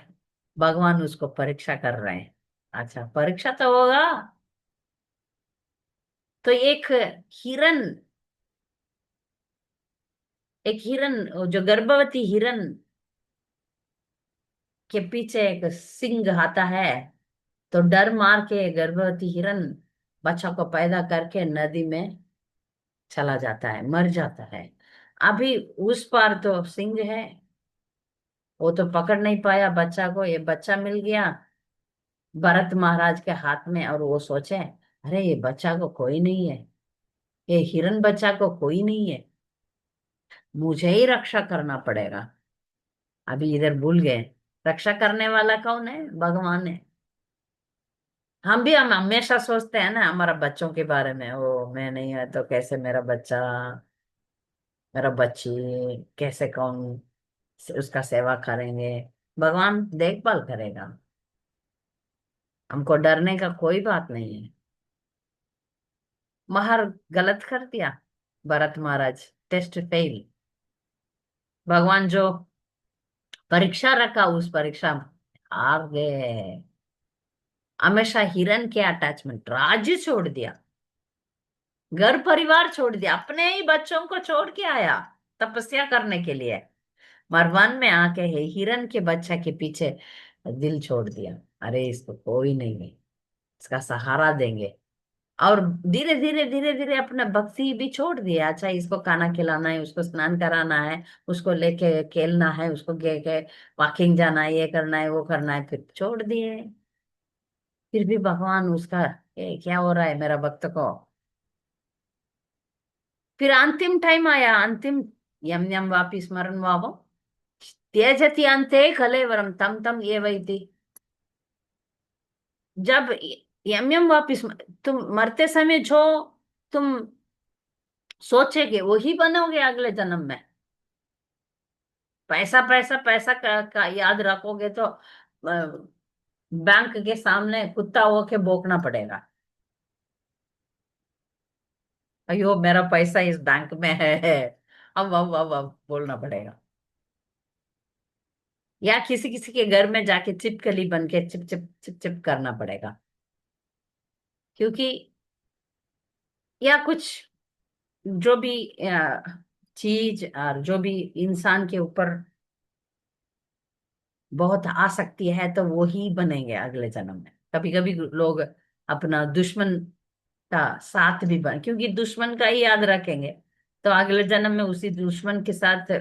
भगवान उसको परीक्षा कर रहे हैं। अच्छा, परीक्षा तो होगा। तो हिरन एक हिरन, जो गर्भवती हिरन के पीछे एक सिंह आता है, तो डर मार के गर्भवती हिरन बच्चा को पैदा करके नदी में चला जाता है, मर जाता है। अभी उस पार तो सिंह है, वो तो पकड़ नहीं पाया बच्चा को। ये बच्चा मिल गया भरत महाराज के हाथ में, और वो सोचे अरे ये बच्चा को कोई नहीं है, ये हिरन बच्चा को कोई नहीं है, मुझे ही रक्षा करना पड़ेगा। अभी इधर भूल गए रक्षा करने वाला कौन है, भगवान है। हम हमेशा सोचते हैं ना हमारा बच्चों के बारे में, ओ मैं नहीं है तो कैसे मेरा बच्चा, मेरा बच्ची, कैसे कौन उसका सेवा करेंगे। भगवान देखभाल करेगा, हमको डरने का कोई बात नहीं है। महार गलत कर दिया भरत महाराज, टेस्ट फेल। भगवान जो परीक्षा रखा उस परीक्षा में हार गए। हमेशा हिरन के अटैचमेंट, राज्य छोड़ दिया, घर परिवार छोड़ दिया, अपने ही बच्चों को छोड़ के आया तपस्या करने के लिए। मरवन में आके है हिरन के बच्चा के पीछे दिल छोड़ दिया। अरे इसको कोई नहीं है, इसका सहारा देंगे। और धीरे धीरे धीरे धीरे अपना भक्ति भी छोड़ दिया। अच्छा, इसको खाना खिलाना है, उसको स्नान कराना है, उसको लेके खेलना है, उसको के वॉकिंग जाना है, ये करना है वो करना है, फिर छोड़ दिए। फिर भी भगवान उसका क्या हो रहा है मेरा भक्त को। फिर अंतिम टाइम आया, अंतिम यम यम वापि स्मरण वावो त्यजति अंते कलेवरम तम तम ये वैति। जब यम यम वापिस, तुम मरते समय जो तुम सोचेगे वही बनोगे अगले जन्म में। पैसा पैसा पैसा का याद रखोगे तो बैंक के सामने कुत्ता होके भौंकना पड़ेगा, अयो मेरा पैसा इस बैंक में है, अब बोलना पड़ेगा। या किसी किसी के घर में जाके चिपकली बन के चिप चिप चिप चिप करना पड़ेगा। क्योंकि या कुछ जो भी चीज और जो भी इंसान के ऊपर बहुत आसक्ति है तो वो ही बनेंगे अगले जन्म में। कभी कभी लोग अपना दुश्मन का साथ भी क्योंकि दुश्मन का ही याद रखेंगे, तो अगले जन्म में उसी दुश्मन के साथ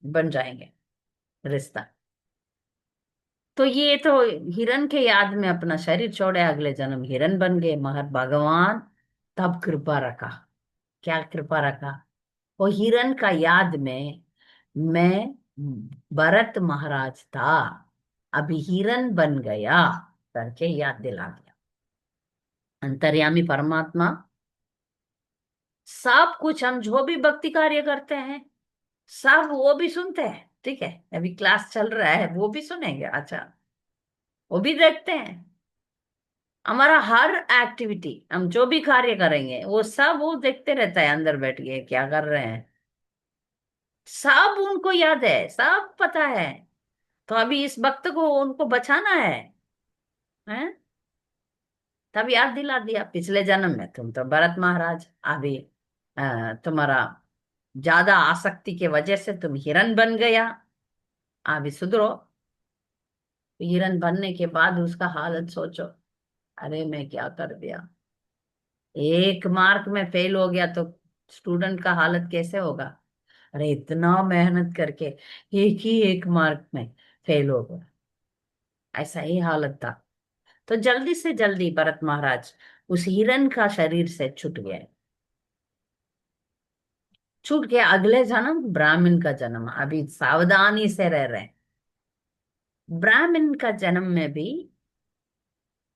बन जाएंगे रिश्ता। तो ये तो हिरन के याद में अपना शरीर छोड़े, अगले जन्म हिरन बन गए। मगर भगवान तब कृपा रखा। क्या कृपा रखा, वो हिरन का याद में मैं भरत महाराज था, अभी हिरन बन गया करके याद दिला दिया। अंतर्यामी परमात्मा सब कुछ, हम जो भी भक्ति कार्य करते हैं सब वो भी सुनते हैं। ठीक है, अभी क्लास चल रहा है वो भी सुनेंगे, अच्छा वो भी देखते हैं। हमारा हर एक्टिविटी, हम जो भी कार्य करेंगे वो सब वो देखते रहता है, अंदर बैठ के क्या कर रहे हैं, सब उनको याद है, सब पता है। तो अभी इस वक्त को उनको बचाना है? तब याद दिला दिया पिछले जन्म में तुम तो भरत महाराज, अभी तुम्हारा ज्यादा आसक्ति के वजह से तुम हिरन बन गया, अभी सुधरो। हिरन बनने के बाद उसका हालत सोचो, अरे मैं क्या कर दिया। एक मार्क में फेल हो गया तो स्टूडेंट का हालत कैसे होगा। अरे इतना मेहनत करके एक ही एक मार्क में फेल हो गया, ऐसा ही हालत था। तो जल्दी से जल्दी भरत महाराज उस हिरन का शरीर से छूट गए। छूट गया, अगले जन्म ब्राह्मण का जन्म, अभी सावधानी से रह रहे हैं। ब्राह्मण का जन्म में भी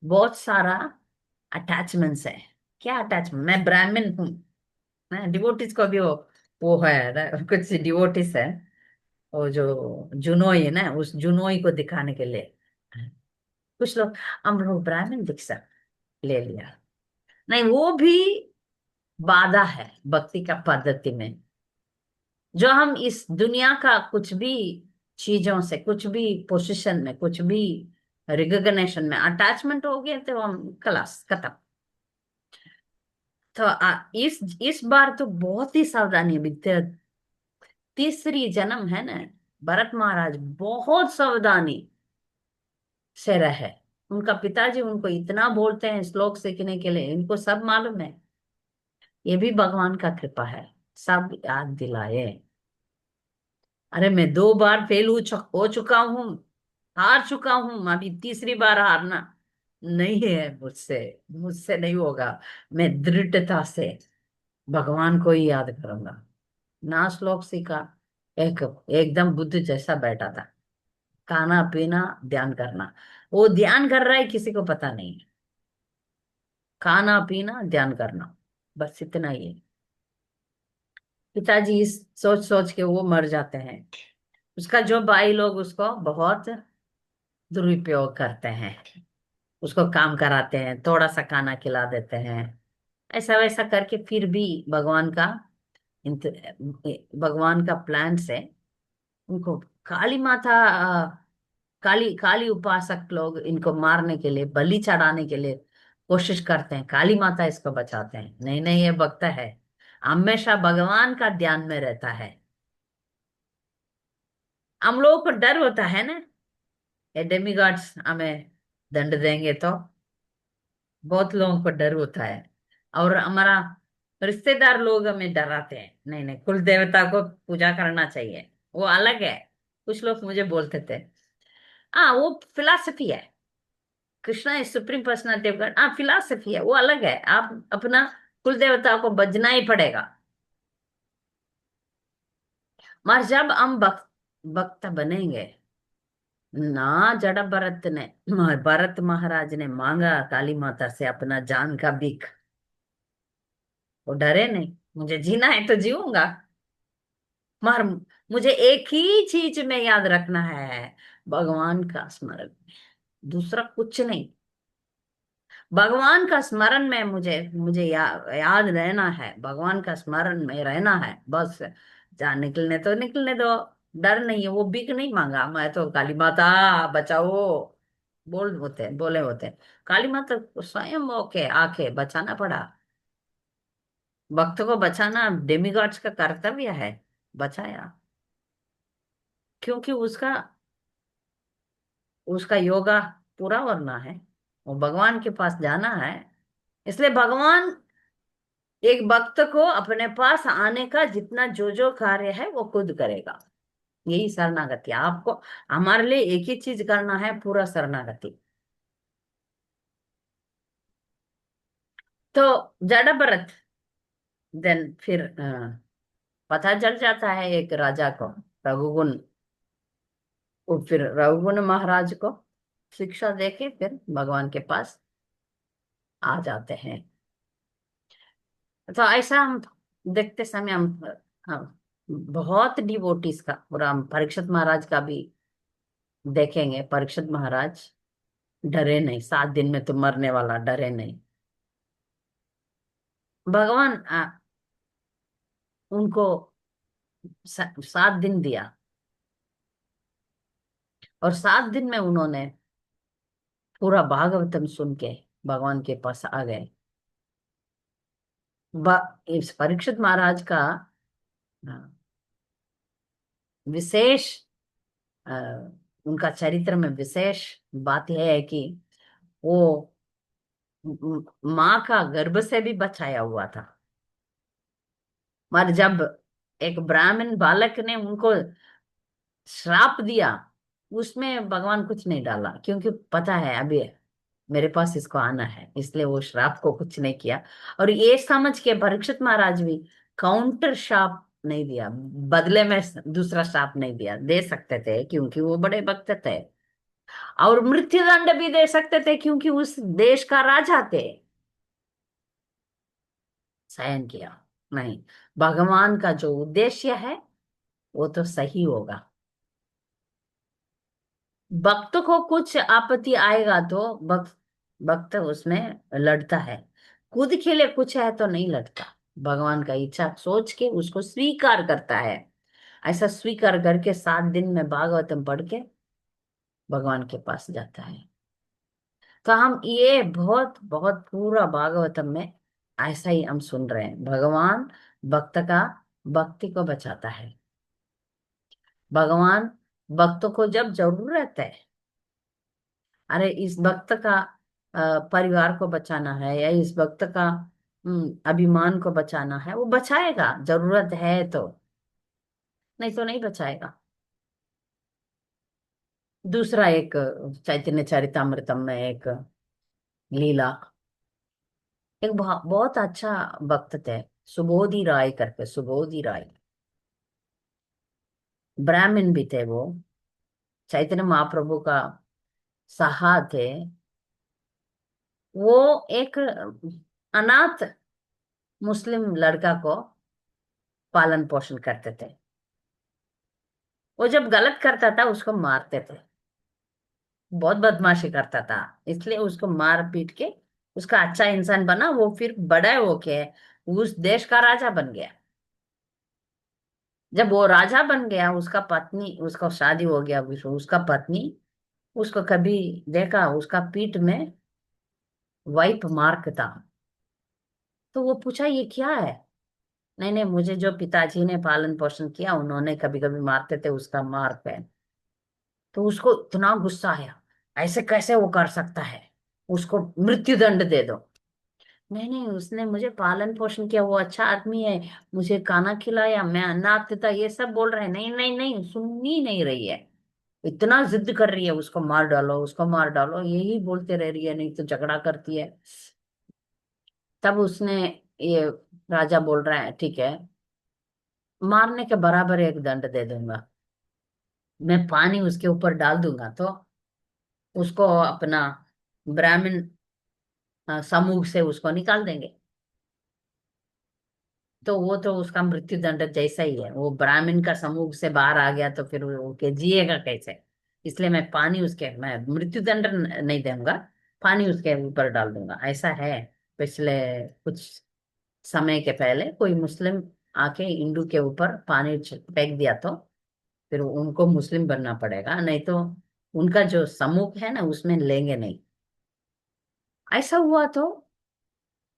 बहुत सारा अटैचमेंट्स है। क्या अटैचमेंट, मैं ब्राह्मण हूँ ना, डिवोटिस को भी वो है ना, कुछ डिवोटिस है, वो जो जुनोई है ना, उस जुनोई को दिखाने के लिए कुछ लोग हम लोग ब्राह्मण दीक्षा ले लिया। नहीं, वो भी बाधा है भक्ति का पद्धति में। जो हम इस दुनिया का कुछ भी चीजों से, कुछ भी पोजीशन में, कुछ भी रिकग्निशन में अटैचमेंट हो गए तो हम खलास खत्म। तो इस बार तो बहुत ही सावधानी भी तीसरी जन्म है ना। भरत महाराज बहुत सावधानी से रहे। उनका पिताजी उनको इतना बोलते हैं श्लोक सीखने के लिए, इनको सब मालूम है। ये भी भगवान का कृपा है, सब याद दिलाए। अरे मैं 2 बार फेल हो चुका हूं, हार चुका हूं, अभी तीसरी बार हारना नहीं है मुझसे, मुझसे नहीं होगा। मैं दृढ़ता से भगवान को ही याद करूंगा। ना श्लोक सीखा, एक एकदम बुद्ध जैसा बैठा था। खाना पीना ध्यान करना, वो ध्यान कर रहा है किसी को पता नहीं है। खाना पीना ध्यान करना, बस इतना ही है। पिताजी इस सोच सोच के वो मर जाते हैं। उसका जो भाई लोग उसको बहुत दुरुपयोग करते हैं, उसको काम कराते हैं, थोड़ा सा खाना खिला देते हैं, ऐसा वैसा करके फिर भी भगवान का इंत, भगवान का प्लान से उनको काली माता, काली काली उपासक लोग इनको मारने के लिए, बलि चढ़ाने के लिए कोशिश करते हैं। काली माता इसको बचाते हैं, नहीं नहीं ये भक्त है, हमेशा भगवान का ध्यान में रहता है। हम लोगों को डर होता है ना, ये डेमिगॉड्स हमें दंड देंगे तो, बहुत लोगों को डर होता है। और हमारा रिश्तेदार लोग हमें डराते हैं, नहीं नहीं कुल देवता को पूजा करना चाहिए, वो अलग है। कुछ लोग मुझे बोलते थे, हाँ वो फिलॉसफी है, Krishna is supreme personality of God, हाँ फिलॉसफी है, वो अलग है। आप अपना कुल देवता को बजना ही पड़ेगा। मगर जब हम भक्त बनेंगे ना, जड़ा भरत ने, भरत महाराज ने मांगा काली माता से अपना जान का भीख, वो डरे नहीं, मुझे जीना है तो जीऊंगा, मगर मुझे एक ही चीज में याद रखना है, भगवान का स्मरण, दूसरा कुछ नहीं। भगवान का स्मरण में मुझे मुझे याद रहना है, भगवान का स्मरण में रहना है बस। जहाँ निकलने तो निकलने दो, डर नहीं है। वो भीख नहीं मांगा, मैं तो काली माता बचाओ बोले होते। काली माता को स्वयं होके आके बचाना पड़ा। भक्त को बचाना डेमिगॉड्स का कर्तव्य है, बचाया। क्योंकि उसका उसका योगा पूरा करना है, वो भगवान के पास जाना है। इसलिए भगवान एक भक्त को अपने पास आने का जितना जो जो कार्य है वो खुद करेगा। यही शरणागति आपको, हमारे लिए एक ही चीज करना है, पूरा शरणागति। तो जड़ भरत देन फिर पता चल जाता है एक राजा को, रघुगुण, वो फिर रघुगुण महाराज को शिक्षा देके फिर भगवान के पास आ जाते हैं। तो ऐसा हम देखते समय हम बहुत डिवोटीज का, और हम परीक्षित महाराज का भी देखेंगे। परीक्षित महाराज डरे नहीं, 7 दिन में तो मरने वाला, डरे नहीं। भगवान उनको 7 दिन दिया, और 7 दिन में उन्होंने पूरा भागवतम सुन के भगवान के पास आ गए। इस परीक्षित महाराज का अ, विशेष, अ, उनका चरित्र में विशेष बात यह है कि वो माँ का गर्भ से भी बचाया हुआ था। मगर जब एक ब्राह्मण बालक ने उनको श्राप दिया, उसमें भगवान कुछ नहीं डाला, क्योंकि पता है अभी मेरे पास इसको आना है, इसलिए वो श्राप को कुछ नहीं किया। और ये समझ के परीक्षित महाराज भी काउंटर श्राप नहीं दिया, बदले में दूसरा श्राप नहीं दिया, दे सकते थे क्योंकि वो बड़े भक्त थे। और मृत्युदंड भी दे सकते थे क्योंकि उस देश का राजा थे। सहन किया नहीं, भगवान का जो उद्देश्य है वो तो सही होगा। भक्त को कुछ आपत्ति आएगा तो भक्त भक्त उसमें लड़ता है, खुद के लिए कुछ है तो नहीं लड़ता। भगवान का इच्छा सोच के उसको स्वीकार करता है। ऐसा स्वीकार करके 7 दिन में भागवतम पढ़ के भगवान के पास जाता है। तो हम ये बहुत बहुत पूरा भागवतम में ऐसा ही हम सुन रहे हैं। भगवान भक्त का भक्ति को बचाता है। भगवान भक्तों को जब जरूरत है, अरे इस भक्त का परिवार को बचाना है या इस भक्त का अभिमान को बचाना है, वो बचाएगा जरूरत है तो, नहीं तो नहीं बचाएगा। दूसरा एक चैतन्य चरितामृतम में एक लीला, एक बहुत अच्छा भक्त थे, सुबोधि राय करके, सुबोधि राय ब्राह्मण भी थे वो, चैतन्य महाप्रभु का सहा थे। वो एक अनाथ मुस्लिम लड़का को पालन पोषण करते थे। वो जब गलत करता था उसको मारते थे, बहुत बदमाशी करता था, इसलिए उसको मार पीट के उसका अच्छा इंसान बना। वो फिर बड़ा होके उस देश का राजा बन गया। जब वो राजा बन गया, उसका पत्नी, उसका शादी हो गया, उसका पत्नी उसको कभी देखा उसका पीठ में वाइप मार्क था। तो वो पूछा ये क्या है। नहीं नहीं, मुझे जो पिताजी ने पालन पोषण किया उन्होंने कभी कभी मारते थे, उसका मार्क है। तो उसको इतना गुस्सा आया, ऐसे कैसे वो कर सकता है, उसको मृत्यु दंड दे दो। नहीं नहीं, उसने मुझे पालन पोषण किया, वो अच्छा आदमी है, मुझे खाना खिलाया, मैं अनाथ था, ये सब बोल रहे हैं। नहीं नहीं नहीं, सुन ही नहीं रही है, इतना जिद कर रही है उसको मार डालो, उसको मार डालो, यही बोलते रह रही है, नहीं तो झगड़ा करती है। तब उसने, ये राजा बोल रहा है ठीक है, मारने के बराबर एक दंड दे दूंगा, मैं पानी उसके ऊपर डाल दूंगा तो उसको अपना ब्राह्मण समूह से उसको निकाल देंगे। तो वो तो उसका मृत्यु दंड जैसा ही है, वो ब्राह्मण का समूह से बाहर आ गया तो फिर वो के जिएगा कैसे। इसलिए मैं मृत्यु दंड नहीं दूंगा, पानी उसके ऊपर डाल दूंगा, ऐसा है। पिछले कुछ समय के पहले कोई मुस्लिम आके हिंदू के ऊपर पानी फेंक दिया, तो फिर उनको मुस्लिम बनना पड़ेगा, नहीं तो उनका जो समूह है ना उसमें लेंगे नहीं। ऐसा हुआ तो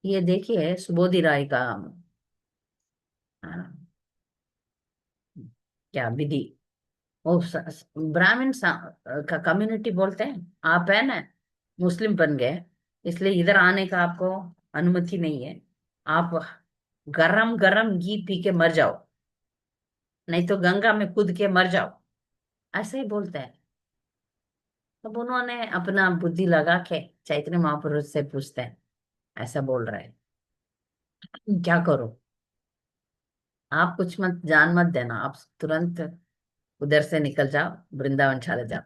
ये देखिए सुबोधि राय का अ, क्या विधि। वो ब्राह्मण का कम्युनिटी बोलते हैं, आप है ना मुस्लिम बन गए, इसलिए इधर आने का आपको अनुमति नहीं है, आप गरम गरम घी पी के मर जाओ, नहीं तो गंगा में कूद के मर जाओ, ऐसे ही बोलते हैं। तब उन्होंने अपना बुद्धि लगा के चैतन्य महापुरुष से पूछते हैं, ऐसा बोल रहे हैं, क्या करो। आप कुछ मत जान मत देना, आप तुरंत उधर से निकल जाओ, वृंदावन चले जाओ।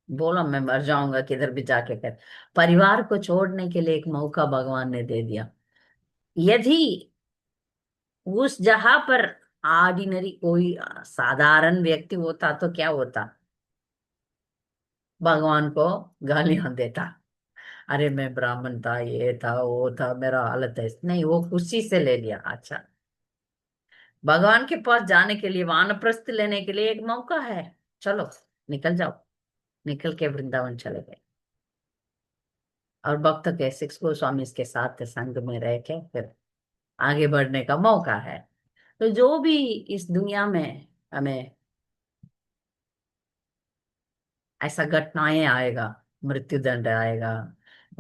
बोला मैं मर जाऊंगा किधर भी जाके कर। परिवार को छोड़ने के लिए एक मौका भगवान ने दे दिया। यदि उस जहां पर ऑर्डिनरी कोई साधारण व्यक्ति होता तो क्या होता, भगवान को गालियां देता, अरे मैं ब्राह्मण था, ये था वो था, मेरा हालत है। नहीं, वो खुशी से ले लिया। अच्छा, भगवान के पास जाने के लिए, वानप्रस्थ लेने के लिए एक मौका है, चलो निकल जाओ। निकल के वृंदावन चले गए, और भक्त के सिक्स गोस्वामी के साथ संग में रह के फिर आगे बढ़ने का मौका है। तो जो भी इस दुनिया में हमें ऐसा घटनाएं आएगा, मृत्यु दंड आएगा,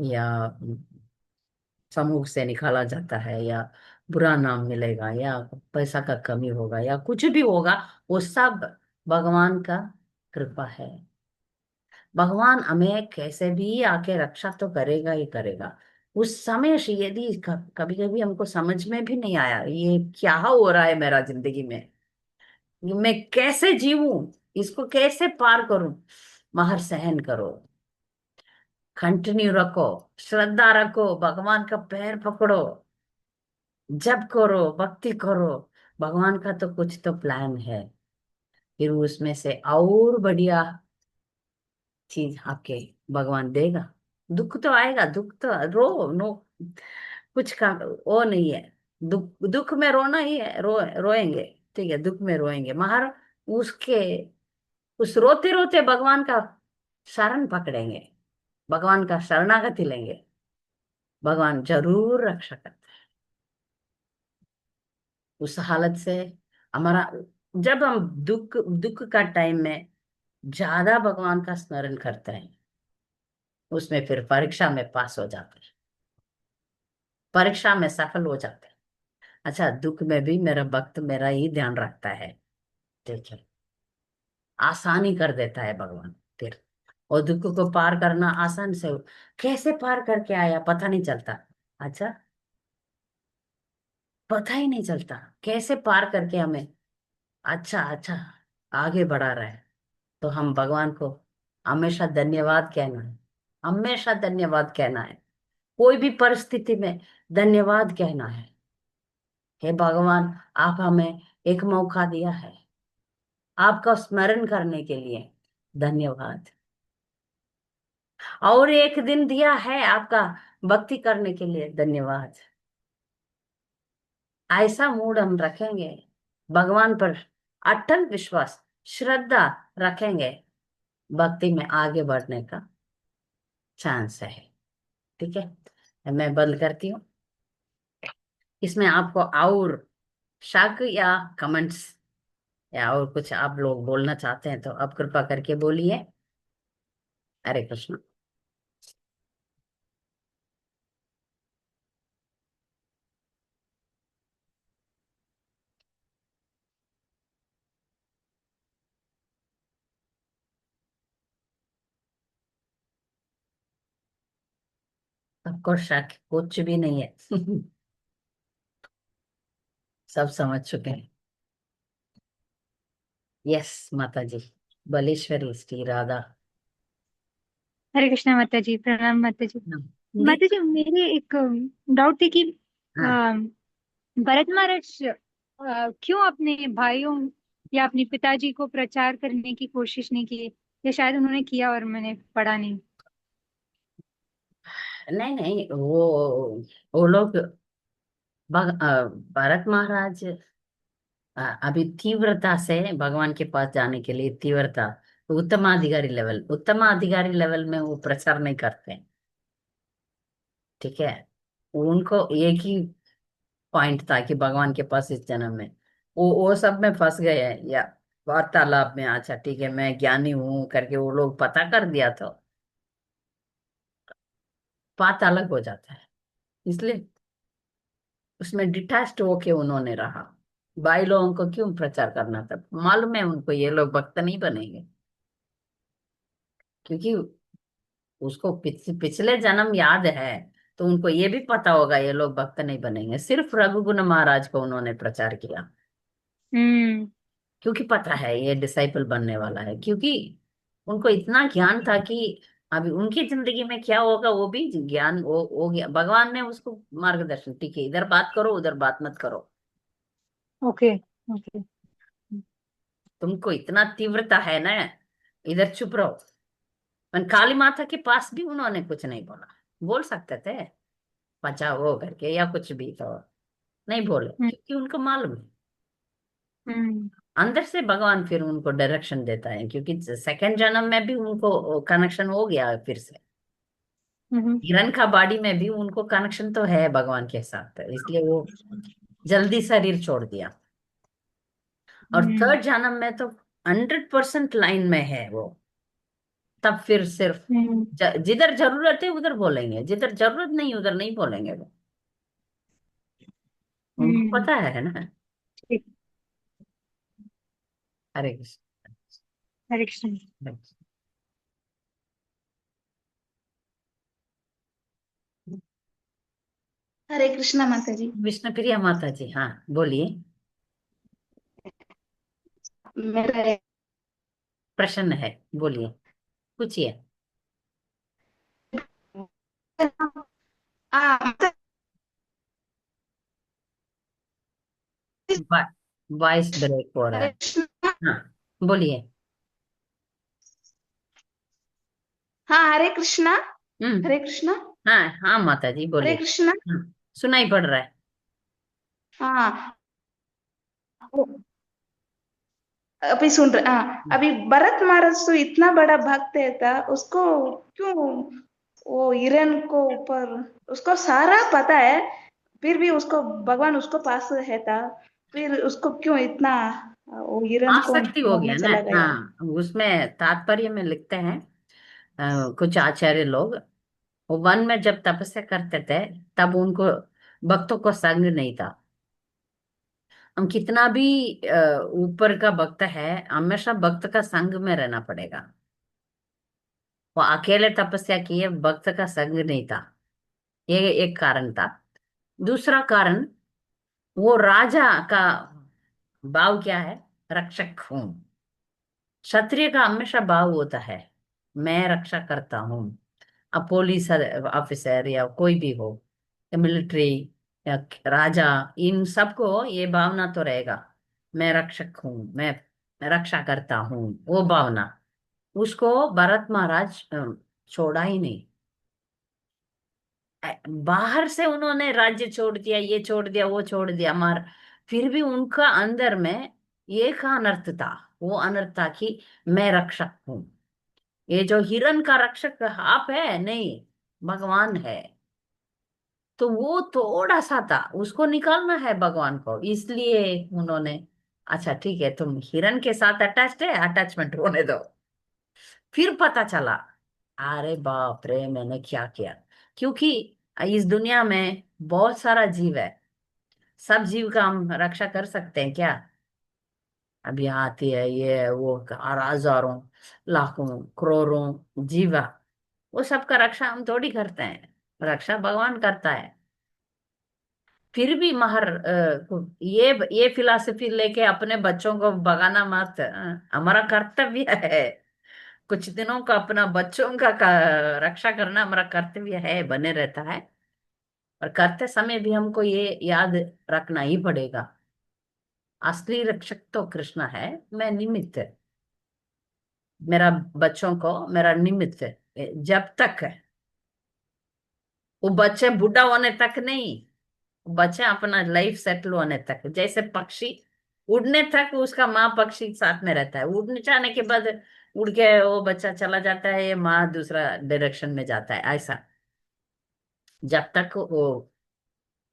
या समूह से निकाला जाता है, या बुरा नाम मिलेगा, या पैसा का कमी होगा, या कुछ भी होगा, वो सब भगवान का कृपा है। भगवान हमें कैसे भी आके रक्षा तो करेगा ही करेगा। उस समय से यदि कभी कभी हमको समझ में भी नहीं आया ये क्या हो रहा है मेरा जिंदगी में, मैं कैसे जीऊं, इसको कैसे पार करूं, महर सहन करो, कंटिन्यू रखो, श्रद्धा रखो, भगवान का पैर पकड़ो, जप करो, भक्ति करो। भगवान का तो कुछ तो प्लान है, फिर उसमें से और बढ़िया चीज आपके भगवान देगा। दुख तो आएगा, दुख तो रो नो, कुछ का वो नहीं है, दुख दुख में रोना ही है, रोएंगे। ठीक है, दुख में रोएंगे मगर उसके उस रोते रोते भगवान का शरण पकड़ेंगे, भगवान का शरणागति लेंगे, भगवान जरूर रक्षा करते हैं उस हालत से। हमारा जब हम दुख दुख का टाइम में ज्यादा भगवान का स्मरण करते हैं, उसमें फिर परीक्षा में पास हो जाते हैं, परीक्षा में सफल हो जाते हैं। अच्छा, दुख में भी मेरा भक्त मेरा ही ध्यान रखता है। ठीक है, आसानी कर देता है भगवान फिर। और दुख को पार करना आसान से कैसे पार करके आया पता नहीं चलता। अच्छा, पता ही नहीं चलता कैसे पार करके हमें अच्छा अच्छा आगे बढ़ा रहा है। तो हम भगवान को हमेशा धन्यवाद कहना है, हमेशा धन्यवाद कहना है, कोई भी परिस्थिति में धन्यवाद कहना है। हे भगवान, आप हमें एक मौका दिया है आपका स्मरण करने के लिए, धन्यवाद। और एक दिन दिया है आपका भक्ति करने के लिए, धन्यवाद। ऐसा मूड हम रखेंगे, भगवान पर अटल विश्वास श्रद्धा रखेंगे, भक्ति में आगे बढ़ने का चांस है। ठीक है, मैं बंद करती हूँ। इसमें आपको और शक या कमेंट्स या और कुछ आप लोग बोलना चाहते हैं तो आप कृपा करके बोलिए। हरे कृष्ण। सबको शक कुछ भी नहीं है। सब समझ चुके हैं। यस माता जी, बलेश्वरी श्री राधा। हरे कृष्णा माता जी, प्रणाम माता जी। हिंदी। माता जी, मेरे एक डाउट थी कि हाँ। भरत महाराज क्यों अपने भाइयों या अपने पिताजी को प्रचार करने की कोशिश नहीं की, या शायद उन्होंने किया और मैंने पढ़ा नहीं। नहीं नहीं, वो लोग भरत महाराज अभी तीव्रता से भगवान के पास जाने के लिए तीव्रता, उत्तमाधिकारी लेवल में वो प्रचार नहीं करते हैं। ठीक है, उनको एक ही पॉइंट था कि भगवान के पास इस जन्म में, वो सब में फंस गए हैं या वार्तालाप में। अच्छा ठीक है, मैं ज्ञानी हूं करके वो लोग पता कर दिया तो बात अलग हो जाता है। इसलिए उसमें डिटैच्ड होके उन्होंने रहा। भाई लोगों को क्यों प्रचार करना था, मालूम है उनको ये लोग भक्त नहीं बनेंगे, क्योंकि उसको पिछले जन्म याद है। तो उनको ये भी पता होगा ये लोग भक्त नहीं बनेंगे, सिर्फ रघुकुल महाराज को उन्होंने प्रचार किया, हम्म। क्योंकि पता है ये डिसाइपल बनने वाला है। क्योंकि उनको इतना ज्ञान था कि अभी उनकी जिंदगी में क्या होगा वो भी ज्ञान वो हो गया। भगवान ने उसको मार्गदर्शन, ठीक है इधर बात करो उधर बात मत करो। ओके। ओके। तुमको इतना तीव्रता है ना, इधर चुप रहो। मन काली माता के पास भी उन्होंने कुछ नहीं बोला, बोल सकते थे बचाओ वो करके या कुछ भी, तो नहीं बोले हम्म। क्योंकि उनको मालूम है। हम्म। अंदर से भगवान फिर उनको डायरेक्शन देता है, क्योंकि सेकंड जन्म में भी उनको कनेक्शन हो गया फिर से। हम्म। हिरण का बॉडी में भी उनको कनेक्शन तो है भगवान के साथ, इसलिए वो जल्दी शरीर छोड़ दिया। और हम्म। थर्ड जन्म में तो 100% लाइन में है वो। तब फिर सिर्फ हम्म। जिधर जरूरत है उधर बोलेंगे, जिधर जरूरत नहीं उधर नहीं बोलेंगे वो। उनको हम्म। पता है ना। ठीक। हरे कृष्ण। हरे कृष्ण। हरे कृष्णा माता जी। विष्णु प्रिया माता जी, हाँ बोलिए। मेरा प्रसन्न है, बोलिए, पूछिए। माता जी, वॉइस ब्रेक हो रहा हरे है। कृष्णा। हाँ बोलिए। हाँ, हरे कृष्णा। हम्म। हरे कृष्णा। हाँ हाँ माता जी हरे बोलिए। कृष्णा। हाँ, सुनाई पड़ रहा है। हाँ, वो- अभी सुन रहे, हाँ, अभी भरत महाराज तो इतना बड़ा भक्त है था, उसको क्यों वो हिरण को ऊपर, उसको सारा पता है, फिर भी उसको भगवान उसको पास है था, फिर उसको क्यों इतना वो हिरण को आसक्ति हो मुंह में गया ना। चला गया। हाँ, उसमें तात्पर्य में लिखते हैं कुछ आचार्य लोग, वो वन में जब तपस्या करते थे तब उनको भक्तों को संग नहीं था। हम कितना भी ऊपर का भक्त है, हमेशा भक्त का संग में रहना पड़ेगा। वो अकेले तपस्या किए, भक्त का संग नहीं था। ये एक कारण था। दूसरा कारण, वो राजा का भाव क्या है? रक्षक हूं। क्षत्रिय का हमेशा भाव होता है, मैं रक्षा करता हूँ। अब पुलिस ऑफिसर या कोई भी हो, या मिलिट्री, या राजा, इन सबको ये भावना तो रहेगा, मैं रक्षक हूँ, मैं रक्षा करता हूँ। वो भावना, उसको भरत महाराज छोड़ा ही नहीं। बाहर से उन्होंने राज्य छोड़ दिया, ये छोड़ दिया, वो छोड़ दिया, मगर फिर भी उनका अंदर में एक अनर्थ था। वो अनर्थ था कि मैं रक्षक हूँ। ये जो हिरण का रक्षक आप है नहीं, भगवान है। तो वो थोड़ा सा था, उसको निकालना है भगवान को, इसलिए उन्होंने, अच्छा ठीक है, तुम हिरण के साथ अटैच्ड है, अटैचमेंट होने दो। फिर पता चला, अरे बाप रे मैंने क्या किया। क्योंकि इस दुनिया में बहुत सारा जीव है, सब जीव का हम रक्षा कर सकते हैं क्या? अभी आती है ये वो हजारों, लाखों, करोड़ों जीवा, वो सबका रक्षा हम थोड़ी करते हैं, रक्षा भगवान करता है। फिर भी ये फिलॉसफी लेके अपने बच्चों को भगाना मत। हमारा कर्तव्य है, कुछ दिनों का अपना बच्चों रक्षा करना हमारा कर्तव्य है, बने रहता है। और करते समय भी हमको ये याद रखना ही पड़ेगा, असली रक्षक तो कृष्ण है, मैं निमित्त, मेरा बच्चों को मेरा निमित्त जब तक है। वो बच्चे बूढ़ा होने तक नहीं, बच्चे अपना लाइफ सेटल होने तक, जैसे पक्षी उड़ने तक उसका माँ पक्षी साथ में रहता है, उड़ने जाने के बाद उड़ के वो बच्चा चला जाता है, ये माँ दूसरा डायरेक्शन में जाता है, ऐसा। जब तक वो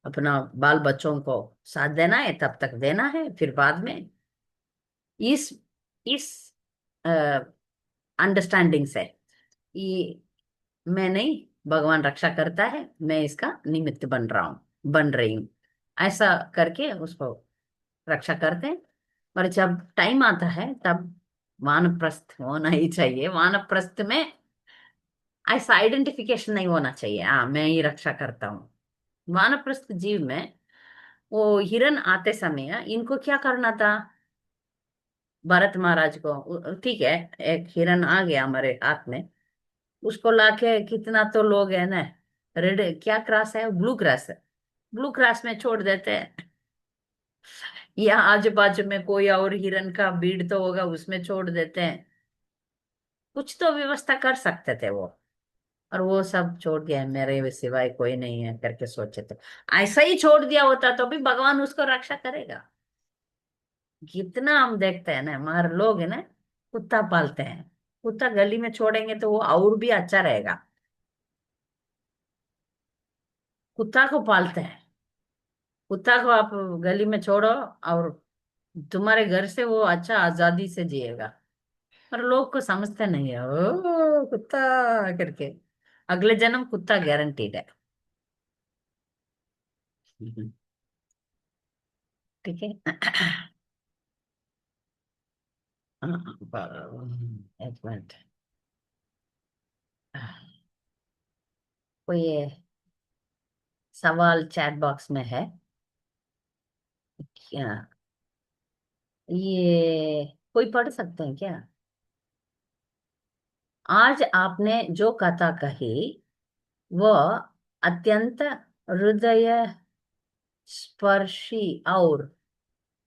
अपना बाल बच्चों को साथ देना है तब तक देना है, फिर बाद में इस इस अंडरस्टैंडिंग से, ये मैं नहीं, भगवान रक्षा करता है, मैं इसका निमित्त बन रहा हूँ, बन रही हूँ, ऐसा करके उसको रक्षा करते हैं। और जब टाइम आता है तब वानप्रस्थ होना ही चाहिए। वानप्रस्थ में ऐसा आइडेंटिफिकेशन नहीं होना चाहिए, हाँ मैं ही रक्षा करता हूँ। वानप्रस्थ जीव में वो हिरन आते समय इनको क्या करना था? भरत महाराज को ठीक है, एक हिरन आ गया हमारे हाथ में, उसको लाके कितना तो लोग है ना, रेड क्या क्रास है, ब्लू क्रास है, ब्लू क्रास में छोड़ देते हैं। या आजू बाजू में कोई और हिरन का भीड़ तो होगा, उसमें छोड़ देते हैं। कुछ तो व्यवस्था कर सकते थे वो, और वो सब छोड़ दिया, मेरे सिवाय कोई नहीं है करके सोचे थे। ऐसा ही छोड़ दिया होता तो भी भगवान उसको रक्षा करेगा। कितना हम देखते हैं ना, हमारे लोग है ना, कुत्ता पालते हैं, कुत्ता गली में छोड़ेंगे तो वो और भी अच्छा रहेगा, कुत्ता को पालते हैं। कुत्ता को आप गली में छोड़ो और तुम्हारे घर से वो अच्छा आजादी से जिएगा। पर लोग को समझते नहीं है, ओ कुत्ता करके, अगले जन्म कुत्ता गारंटीड है। ठीक है। एक मिनट, कोई ये सवाल चैट बॉक्स में है क्या? ये कोई पढ़ सकते हैं क्या? आज आपने जो कथा कही वह अत्यंत हृदय स्पर्शी और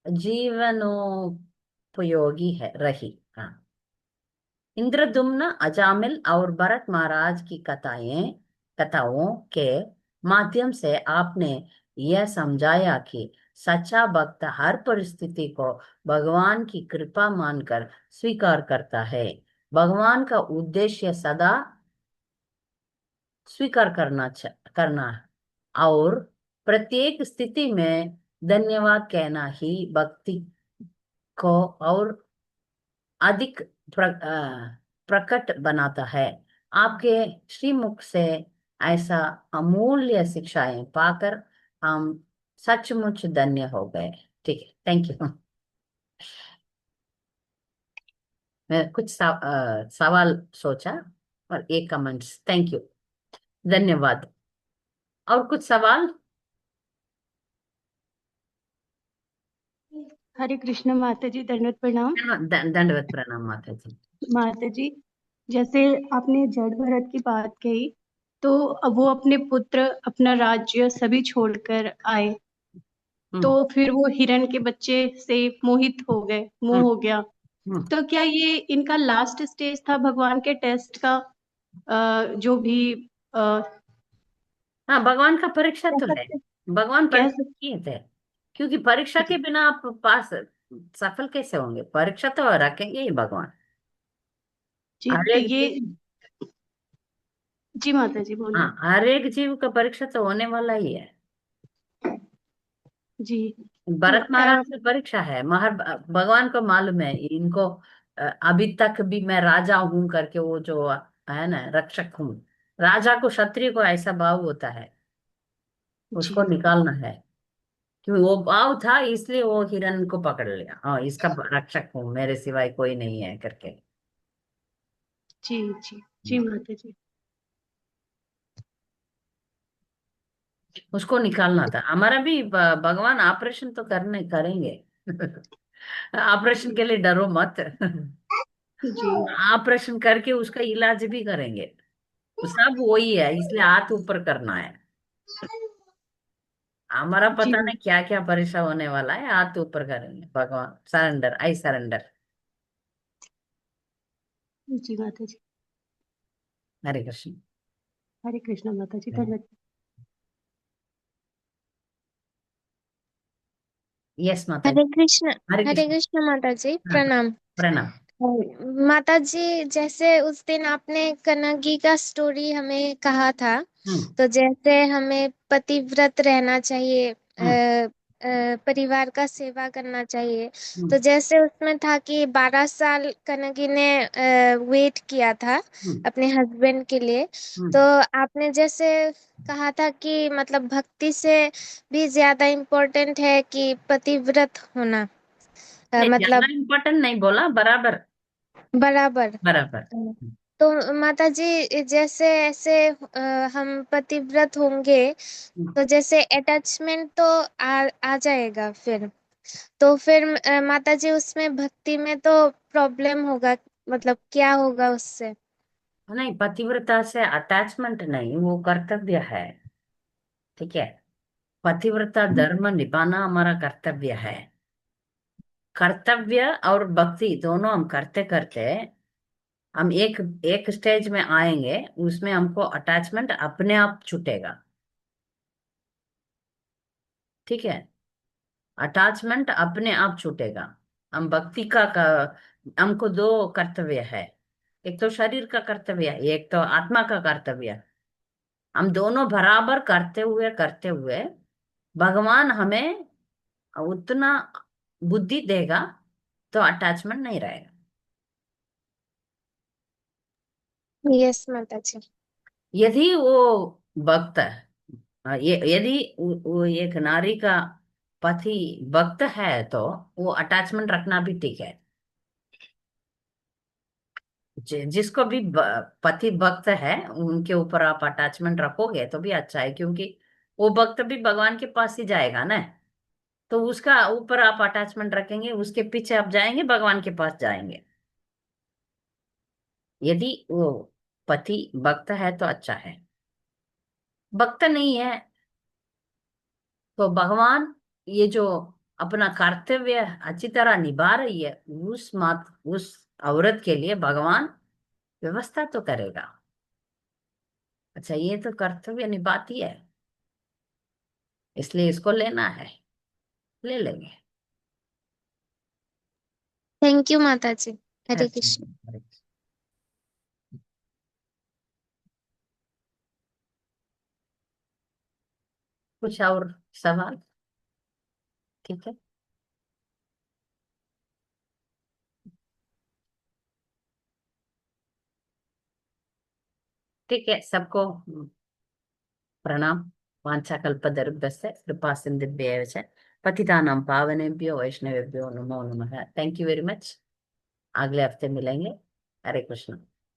जीवनोपयोगी है रही। हाँ, इंद्रदुम्न, अजामिल और भरत महाराज की कथाओं के माध्यम से आपने यह समझाया कि सच्चा भक्त हर परिस्थिति को भगवान की कृपा मानकर स्वीकार करता है। भगवान का उद्देश्य सदा स्वीकार करना और प्रत्येक स्थिति में धन्यवाद कहना ही भक्ति को और अधिक प्रकट बनाता है। आपके श्रीमुख से ऐसा अमूल्य शिक्षाएं पाकर हम सचमुच धन्य हो गए। ठीक है, थैंक यू। मैं कुछ सवाल सोचा और एक कमेंट्स। थैंक यू, धन्यवाद। और कुछ सवाल? हरे कृष्ण माता जी, दंडवत प्रणाम। दंडवत प्रणाम माता जी। माता जी, जैसे आपने जड़ भरत की बात कही, तो अब वो अपने पुत्र, अपना राज्य सभी छोड़कर आए, तो फिर वो हिरण के बच्चे से मोहित हो गए, मोह हो गया। तो क्या ये इनका लास्ट स्टेज था भगवान के टेस्ट का? जो भी हाँ, भगवान का परीक्षा कह तो है। सकते भगवान कह परीक्षा सकते किए थे, क्योंकि परीक्षा के बिना आप पास सफल कैसे होंगे? परीक्षा तो रखेंगे ही भगवान। जी, हर तो एक ये जीव, जी माता जी हाँ, बोलिए। हर एक जीव का परीक्षा तो होने वाला ही है। जी, तो भरत महाराज की परीक्षा है। भगवान को मालूम है इनको। अभी तक भी मैं राजा हूं करके, वो जो है ना, रक्षक हूँ। राजा को, क्षत्रिय को ऐसा भाव होता है, उसको जी, निकालना है। क्योंकि वो भाव था, इसलिए वो हिरण को पकड़ लिया। हाँ, इसका रक्षक हूँ, मेरे सिवाय कोई नहीं है करके। जी, जी, जी माता जी। उसको निकालना था। हमारा भी भगवान ऑपरेशन तो करने करेंगे। ऑपरेशन के लिए डरो मत। जी, ऑपरेशन करके उसका इलाज भी करेंगे। सब वही है, इसलिए हाथ ऊपर करना है। हमारा जी, पता नहीं क्या क्या परेशान होने वाला है, हाथ ऊपर करेंगे। भगवान, सरेंडर, आई सरेंडर। जी माता जी। हरे कृष्ण। हरे कृष्ण माता जी, धन्यवाद। यस माता जी। हरे कृष्ण। हरे हरे कृष्ण। कृष्ण माता जी, हाँ, प्रणाम। प्रणाम। माता जी, जैसे उस दिन आपने कनगी का स्टोरी हमें कहा था, हम्म। तो जैसे हमें पतिव्रत रहना चाहिए, हम्म। परिवार का सेवा करना चाहिए। हम्म। तो जैसे उसमें था कि 12 साल कनगी ने वेट किया था हम्म। अपने हस्बैंड के लिए। तो हम्म। आपने जैसे कहा था कि मतलब भक्ति से भी ज्यादा इम्पोर्टेंट है कि पतिव्रत होना, नहीं, ज्यादा मतलब इम्पोर्टेंट नहीं बोला, बराबर। बराबर। बराबर। तो माता जी, जैसे ऐसे हम पतिव्रत होंगे, हम्म। तो जैसे अटैचमेंट तो आ जाएगा फिर। तो फिर माता जी, उसमें भक्ति में तो प्रॉब्लम होगा, मतलब क्या होगा उससे? नहीं, पतिव्रता से अटैचमेंट नहीं, वो कर्तव्य है। ठीक है, पतिव्रता धर्म निभाना हमारा कर्तव्य है। कर्तव्य और भक्ति दोनों हम करते करते हम एक एक स्टेज में आएंगे, उसमें हमको अटैचमेंट अपने आप छूटेगा। ठीक है, अटैचमेंट अपने आप छूटेगा। हम भक्ति हमको दो कर्तव्य है। एक तो शरीर का कर्तव्य है, एक तो आत्मा का कर्तव्य है। हम दोनों बराबर करते हुए भगवान हमें उतना बुद्धि देगा, तो अटैचमेंट नहीं रहेगा। यस माता जी। यदि वो भक्त है, यदि वो एक नारी का पति भक्त है, तो वो अटैचमेंट रखना भी ठीक है। जिसको भी पति भक्त है, उनके ऊपर आप अटैचमेंट रखोगे तो भी अच्छा है, क्योंकि वो भक्त भी भगवान के पास ही जाएगा ना। तो उसका ऊपर आप अटैचमेंट रखेंगे, उसके पीछे आप जाएंगे, भगवान के पास जाएंगे। यदि वो पति भक्त है तो अच्छा है। भक्त नहीं है तो भगवान ये जो अपना कर्तव्य अच्छी तरह निभा रही है, उस औरत के लिए भगवान व्यवस्था तो करेगा। अच्छा, ये तो कर्तव्य निभाती है, इसलिए इसको लेना है। ले लेंगे। थैंक यू माता जी। हरे अच्छा, कृष्ण। हरे कृष्ण। कुछ और सवाल? ठीक है। ठीक है, सबको प्रणाम। वाञ्छाकल्पतरुभ्यश्च कृपा सिन्धुभ्येव च पतितानां पावनेभ्यो वैष्णवेभ्यो नमो नमः। Thank you very much. अगले हफ्ते मिलेंगे। हरे कृष्ण।